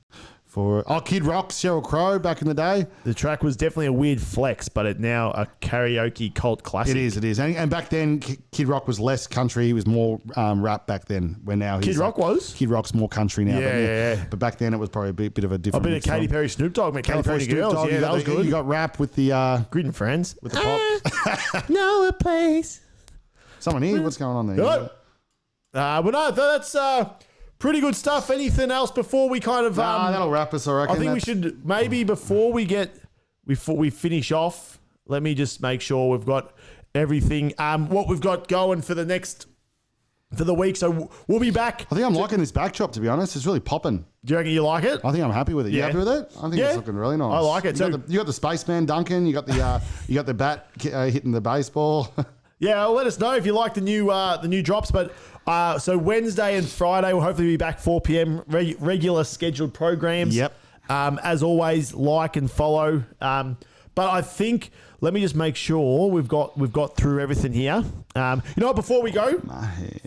for Kid Rock, Sheryl Crow back in the day. The track was definitely a weird flex, but it's now a karaoke cult classic. It is. And back then, Kid Rock was less country. He was more rap back then. Where now Kid Rock was? Kid Rock's more country now. Yeah. But back then, it was probably a bit of a A different. bit of mix Katy on. Perry, Snoop Dogg, man. Katy Perry, California Snoop Girls. Dogg, Yeah, that was good. You got rap with the Grid and Friends. with the pop. Know a place. Someone here. What's going on there? Hello. But no, that's pretty good stuff. Anything else before we kind of? That'll wrap us. I reckon. I think we should maybe before we finish off. Let me just make sure we've got everything. What we've got going for the week. So we'll be back. I think I'm liking this backdrop. To be honest, it's really popping. Do you reckon you like it? I think I'm happy with it. You Yeah. happy with it? I think Yeah. it's looking really nice. I like it. You got the spaceman Duncan. You got the bat hitting the baseball. Yeah, well, let us know if you like the new drops. But so Wednesday and Friday we'll hopefully be back 4 p.m. Regular scheduled programs. Yep. As always, like and follow. But I think let me just make sure we've got through everything here. You know what? Before we go,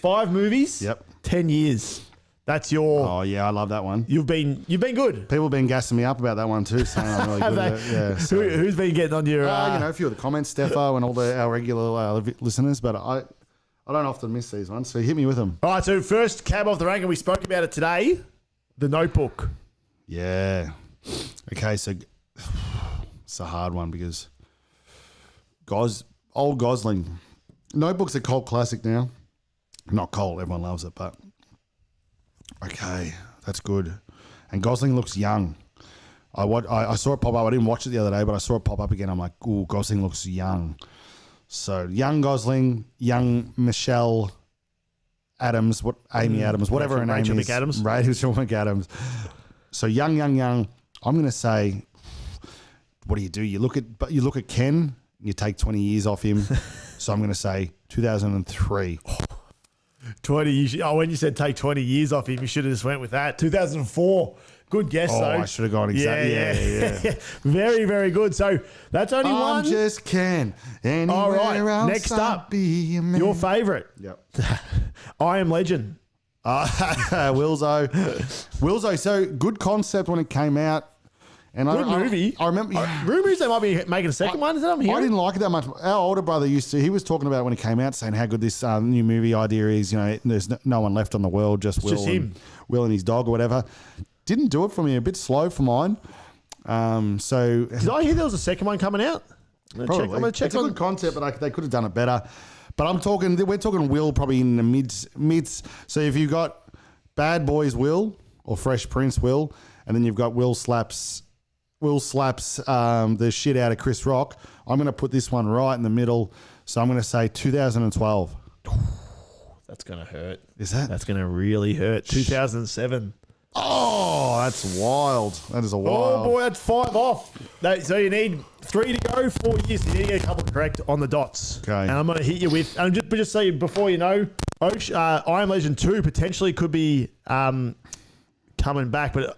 5 movies. Yep. 10 years. That's your. Oh yeah, I love that one. You've been good. People have been gassing me up about that one too, saying I'm really Have good they? at it. Yeah. So. Who's been getting on your? A few of the comments, Stefo, and all our regular listeners, but I don't often miss these ones, so hit me with them. All right, so first cab off the rank, and we spoke about it today. The Notebook. Yeah. Okay, so it's a hard one because old Gosling. Notebook's a cult classic now. Not cult, everyone loves it, but okay, that's good. And Gosling looks young. I saw it pop up. I didn't watch it the other day, but I saw it pop up again. I'm like, ooh, Gosling looks young. So young Gosling, young Michelle Adams, Amy Adams, whatever her name Rachel is. McAdams. Rachel McAdams. So young. I'm going to say, what do? You look at Ken, and you take 20 years off him. So I'm going to say 2003. 20. When you said take 20 years off him, you should have just went with that. 2004. Good guess, though. I should have gone exactly. Yeah. Very, very good. So that's only one. I'm just Ken. Anywhere All right. else Next I'll up, be a man. your favourite. Yep. I Am Legend. Wilzo. So good concept when it came out. And Good movie. I remember. Rumours they might be making a second one. Is that I'm hearing? I didn't like it that much. Our older brother used to. He was talking about it when it came out, saying how good this new movie idea is. There's no one left on the world, just Will, just him. Will and his dog or whatever. Didn't do it for me. A bit slow for mine. So Did I hear there was a second one coming out? I'm gonna check it's a good concept, but they could have done it better. But we're talking Will probably in the mids. So if you've got Bad Boys Will or Fresh Prince Will, and then you've got Will slaps the shit out of Chris Rock, I'm going to put this one right in the middle. So I'm going to say 2012. That's going to hurt. Is that? That's going to really hurt. 2007. Oh, that's wild. That is a wild. Oh, boy, that's 5 off. So you need 3 to go, 4 years. You need to get a couple correct on the dots. Okay. And I'm going to hit you with, and just so you, before you know, I Am Legend 2 potentially could be coming back, but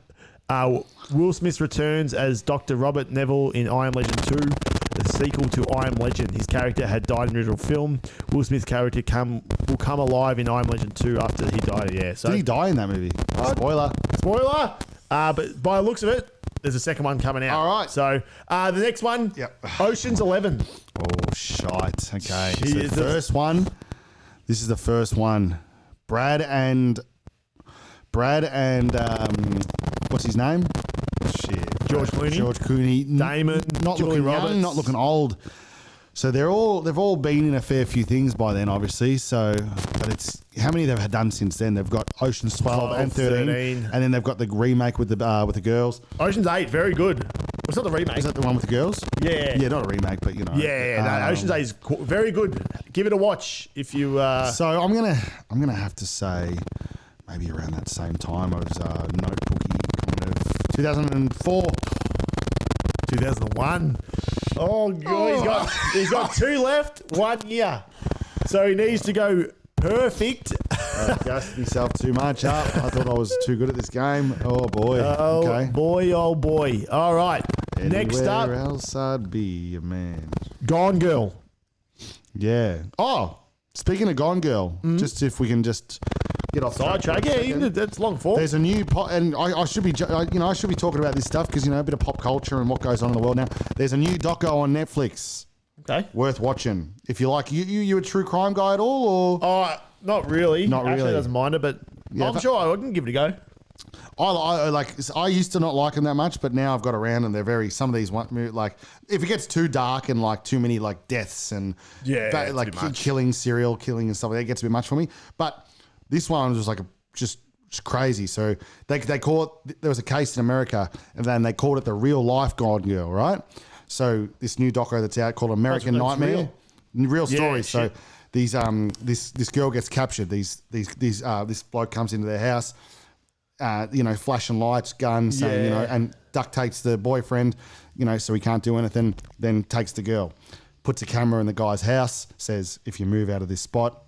Will Smith returns as Dr. Robert Neville in I Am Legend 2, the sequel to I Am Legend. His character had died in the original film. Will Smith's character will come alive in I Am Legend 2 after he died. Yeah. So Did he die in that movie? Spoiler. But by the looks of it, there's a second one coming out. All right. So the next one, Ocean's 11. Oh, shite. Okay. So Jeez, the first one. This is the first one. Brad and what's his name? Shit. George Clooney. George Clooney. Damon. Not Julie looking Roberts. young, not looking old. So they've all been in a fair few things by then, obviously. So, but it's how many they've done since then? They've got Ocean's 12 and 13, and then they've got the remake with the girls. Ocean's 8, very good. It's not the remake. Is that the one with the girls? Yeah. Yeah, not a remake, but you know. Yeah, Ocean's 8 is very good. Give it a watch if you. So I'm gonna have to say maybe around that same time. I was notebooky kind of 2004. 2001. Oh god, he's got 2 left, 1 year. So he needs to go perfect. I gassed myself too much up. I thought I was too good at this game. Oh boy. Oh Okay. boy, oh boy. All right. Next up, Anywhere else I'd be a man. Gone Girl. Yeah. Oh, speaking of Gone Girl, just if we can just get off Sidetrack. Yeah, that's long form. There's a new and I should be I should be talking about this stuff because a bit of pop culture and what goes on in the world now. There's a new doco on Netflix. Okay. Worth watching if you like. You a true crime guy at all or? Oh, not really. Not really. Actually, doesn't mind it, but Yeah, I'm sure I can give it a go. I used to not like them that much, but now I've got around and they're very. Some of these like if it gets too dark and like too many like deaths and it's a like bit much. killing, serial killing and stuff like that gets a bit much for me. But this one was like just crazy. So they call it. There was a case in America and then they called it the real life Gone Girl, right? So this new doco that's out called American that's Nightmare, real story. Yeah, so shit. these this girl gets captured. This bloke comes into their house. Flashing lights, guns, saying, and duct tapes the boyfriend, so he can't do anything, then takes the girl, puts a camera in the guy's house, says, if you move out of this spot,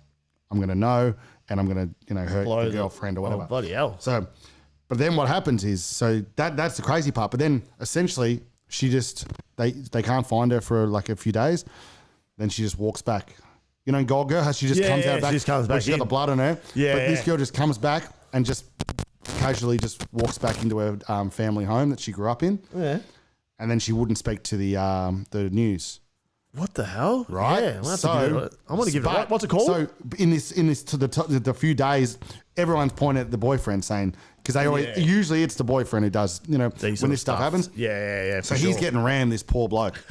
I'm going to know, and I'm going to, hurt Blow the girlfriend or whatever. Oh, bloody hell. So, but then what happens is, so that's the crazy part, but then essentially she just, they can't find her for like a few days, then she just walks back. In Gold Girl, how she just comes out back, she just comes back she's got in. the blood on her, Yeah, but this yeah. girl just comes back and just casually just walks back into her family home that she grew up in. Yeah. And then she wouldn't speak to the news. What the hell? Right. Yeah. I want to give it. What's it called? So in this to the few days, everyone's pointing at the boyfriend saying because they always usually it's the boyfriend who does when this stuff happens. Yeah. So he's getting rammed. This poor bloke.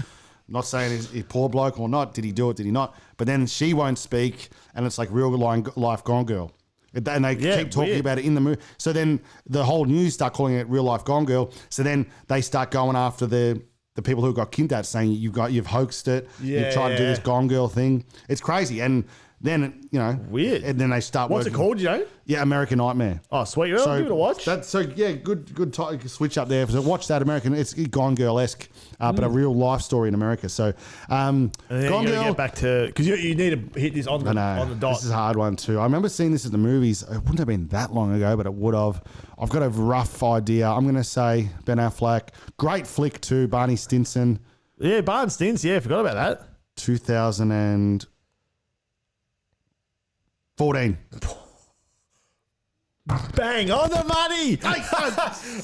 Not saying he's poor bloke or not. Did he do it? Did he not? But then she won't speak, and it's like real life Gone Girl. And they keep talking weird. about it in the movie. So then the whole news start calling it real life Gone Girl. So then they start going after the people who got kidnapped, saying you've hoaxed it. You've tried to do this Gone Girl thing. It's crazy. And then Weird. And then they start. What's it called? Yeah, American Nightmare. Oh, sweet. Well, give it a watch. Good switch up there. So watch that American. It's Gone Girl-esque, but a real life story in America. So And then Gone you gotta Girl. get back to because you need to hit this on the dot. This is a hard one too. I remember seeing this at the movies. It wouldn't have been that long ago, but it would have. I've got a rough idea. I'm going to say Ben Affleck. Great flick too. Barney Stinson. Yeah, Barn Stints. Yeah, forgot about that. 2014. Bang on the money.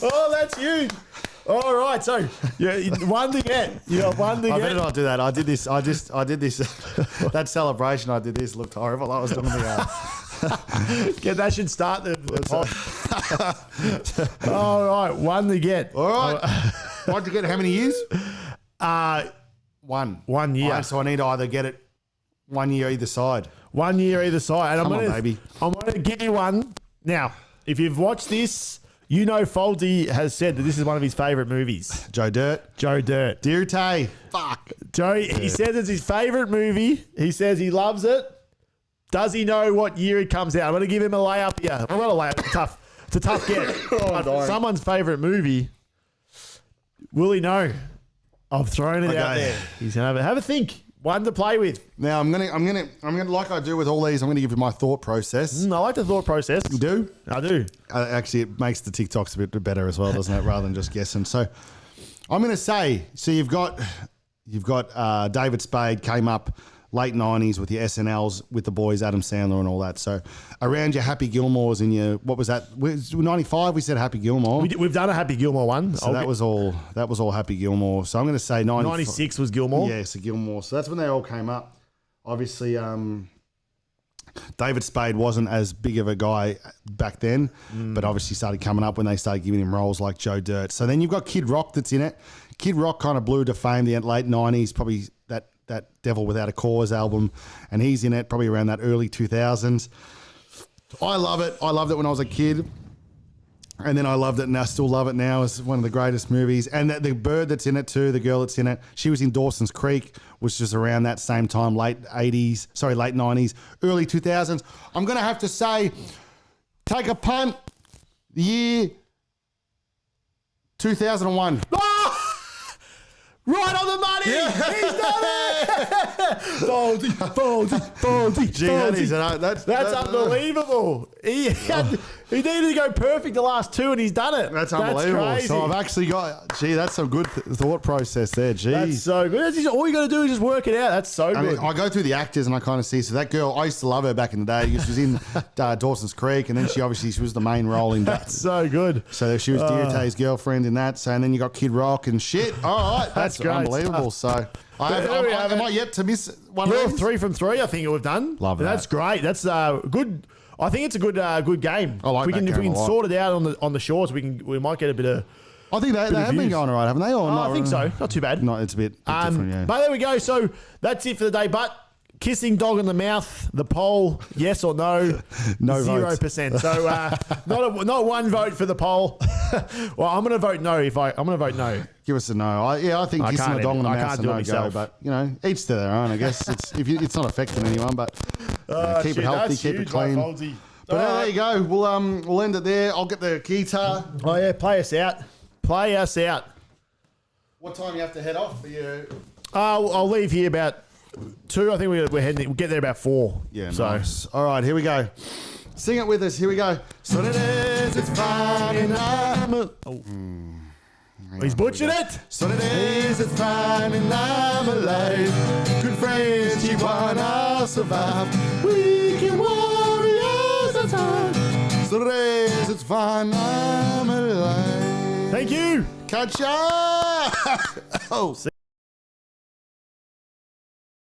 Oh, that's you. All right, so one to get. You got one to I get. better not do that. I did this. That celebration I did this looked horrible. I was doing the. Yeah, that should start the pod. All right, one to get. All right. Why'd you get how many years? One. 1 year. So I need to either get it 1 year either side. 1 year either side. And Come on, baby. I'm going to give you one. Now, if you've watched this, you know Foldy has said that this is one of his favourite movies. Joe Dirt. Joe Dirt. Dear Tay. Fuck. Joe, he says it's his favourite movie. He says he loves it. Does he know what year it comes out? I'm going to give him a layup here. I'm not a layup. It's tough. It's a tough get. But for someone's favourite movie, will he know? I've thrown it out there. He's going to have a think. One to play with. Now I'm gonna like I do with all these. I'm gonna give you my thought process. I like the thought process. You do? I do. Actually, it makes the TikToks a bit better as well, doesn't it? Rather than just guessing. So I'm gonna say. So you've got David Spade came up late 90s with your SNLs with the boys, Adam Sandler and all that. So around your Happy Gilmores and your, what was that? 95 we said Happy Gilmore. We've done a Happy Gilmore one. So that was all Happy Gilmore. So I'm going to say 96 was Gilmore. Yeah, so Gilmore. So that's when they all came up. Obviously, David Spade wasn't as big of a guy back then, but obviously started coming up when they started giving him roles like Joe Dirt. So then you've got Kid Rock that's in it. Kid Rock kind of blew to fame the late 90s, probably that Devil Without a Cause album, and he's in it probably around that early 2000s. I love it. I loved it when I was a kid, and then I loved it, and I still love it now. It's one of the greatest movies. And the bird that's in it too, the girl that's in it, she was in Dawson's Creek, which was around that same time, late 90s, early 2000s. I'm going to have to say, take a punt, the year 2001. Right on the money! Yeah. He's done it! Foldy. Gee, that's unbelievable. He needed to go perfect the last two, and he's done it. That's unbelievable. Crazy. So I've actually got, that's some good thought process there. Jeez. That's so good. All you got to do is just work it out. That's so good. I go through the actors and I kind of see. So that girl, I used to love her back in the day. She was in Dawson's Creek, and then she was the main role in that. That's so good. So she was Deirdre's girlfriend in that. So and then you got Kid Rock and shit. All right, that's great unbelievable. stuff. So am I yet to miss one? You're of these? 3 from 3. I think we've done. Love that. That's great. That's good. I think it's a good game. I like that game If we can a lot. sort it out on the shorts, we might get a bit of. I think they have been views. going all right, haven't they? Or not? I think so. Not too bad. No, it's a bit different. Yeah. But there we go. So that's it for the day. But kissing dog in the mouth, the poll, yes or no? No 0%. So not one vote for the poll. Well, I'm going to vote no. I'm going to vote no. Give us a no. I think I kissing can't a dog in the I mouth can't is a do it no go. myself. But each to their own. I guess it's not affecting anyone. But keep it healthy, keep it clean. But there you go. We'll end it there. I'll get the guitar. Oh yeah, play us out. Play us out. What time you have to head off for your? I'll leave here about 2. I think we're heading. We'll get there about 4. Yeah, so. nice. All right, here we go. Sing it with us. Here we go. So it is. It's fine and I'm. He's butchered it. So it is. It's fine and I'm alive. Good friends, you wanna survive. Weekend warriors, that's hard. So it is. It's fine. I'm alive. Thank you. Catch ya. Oh. See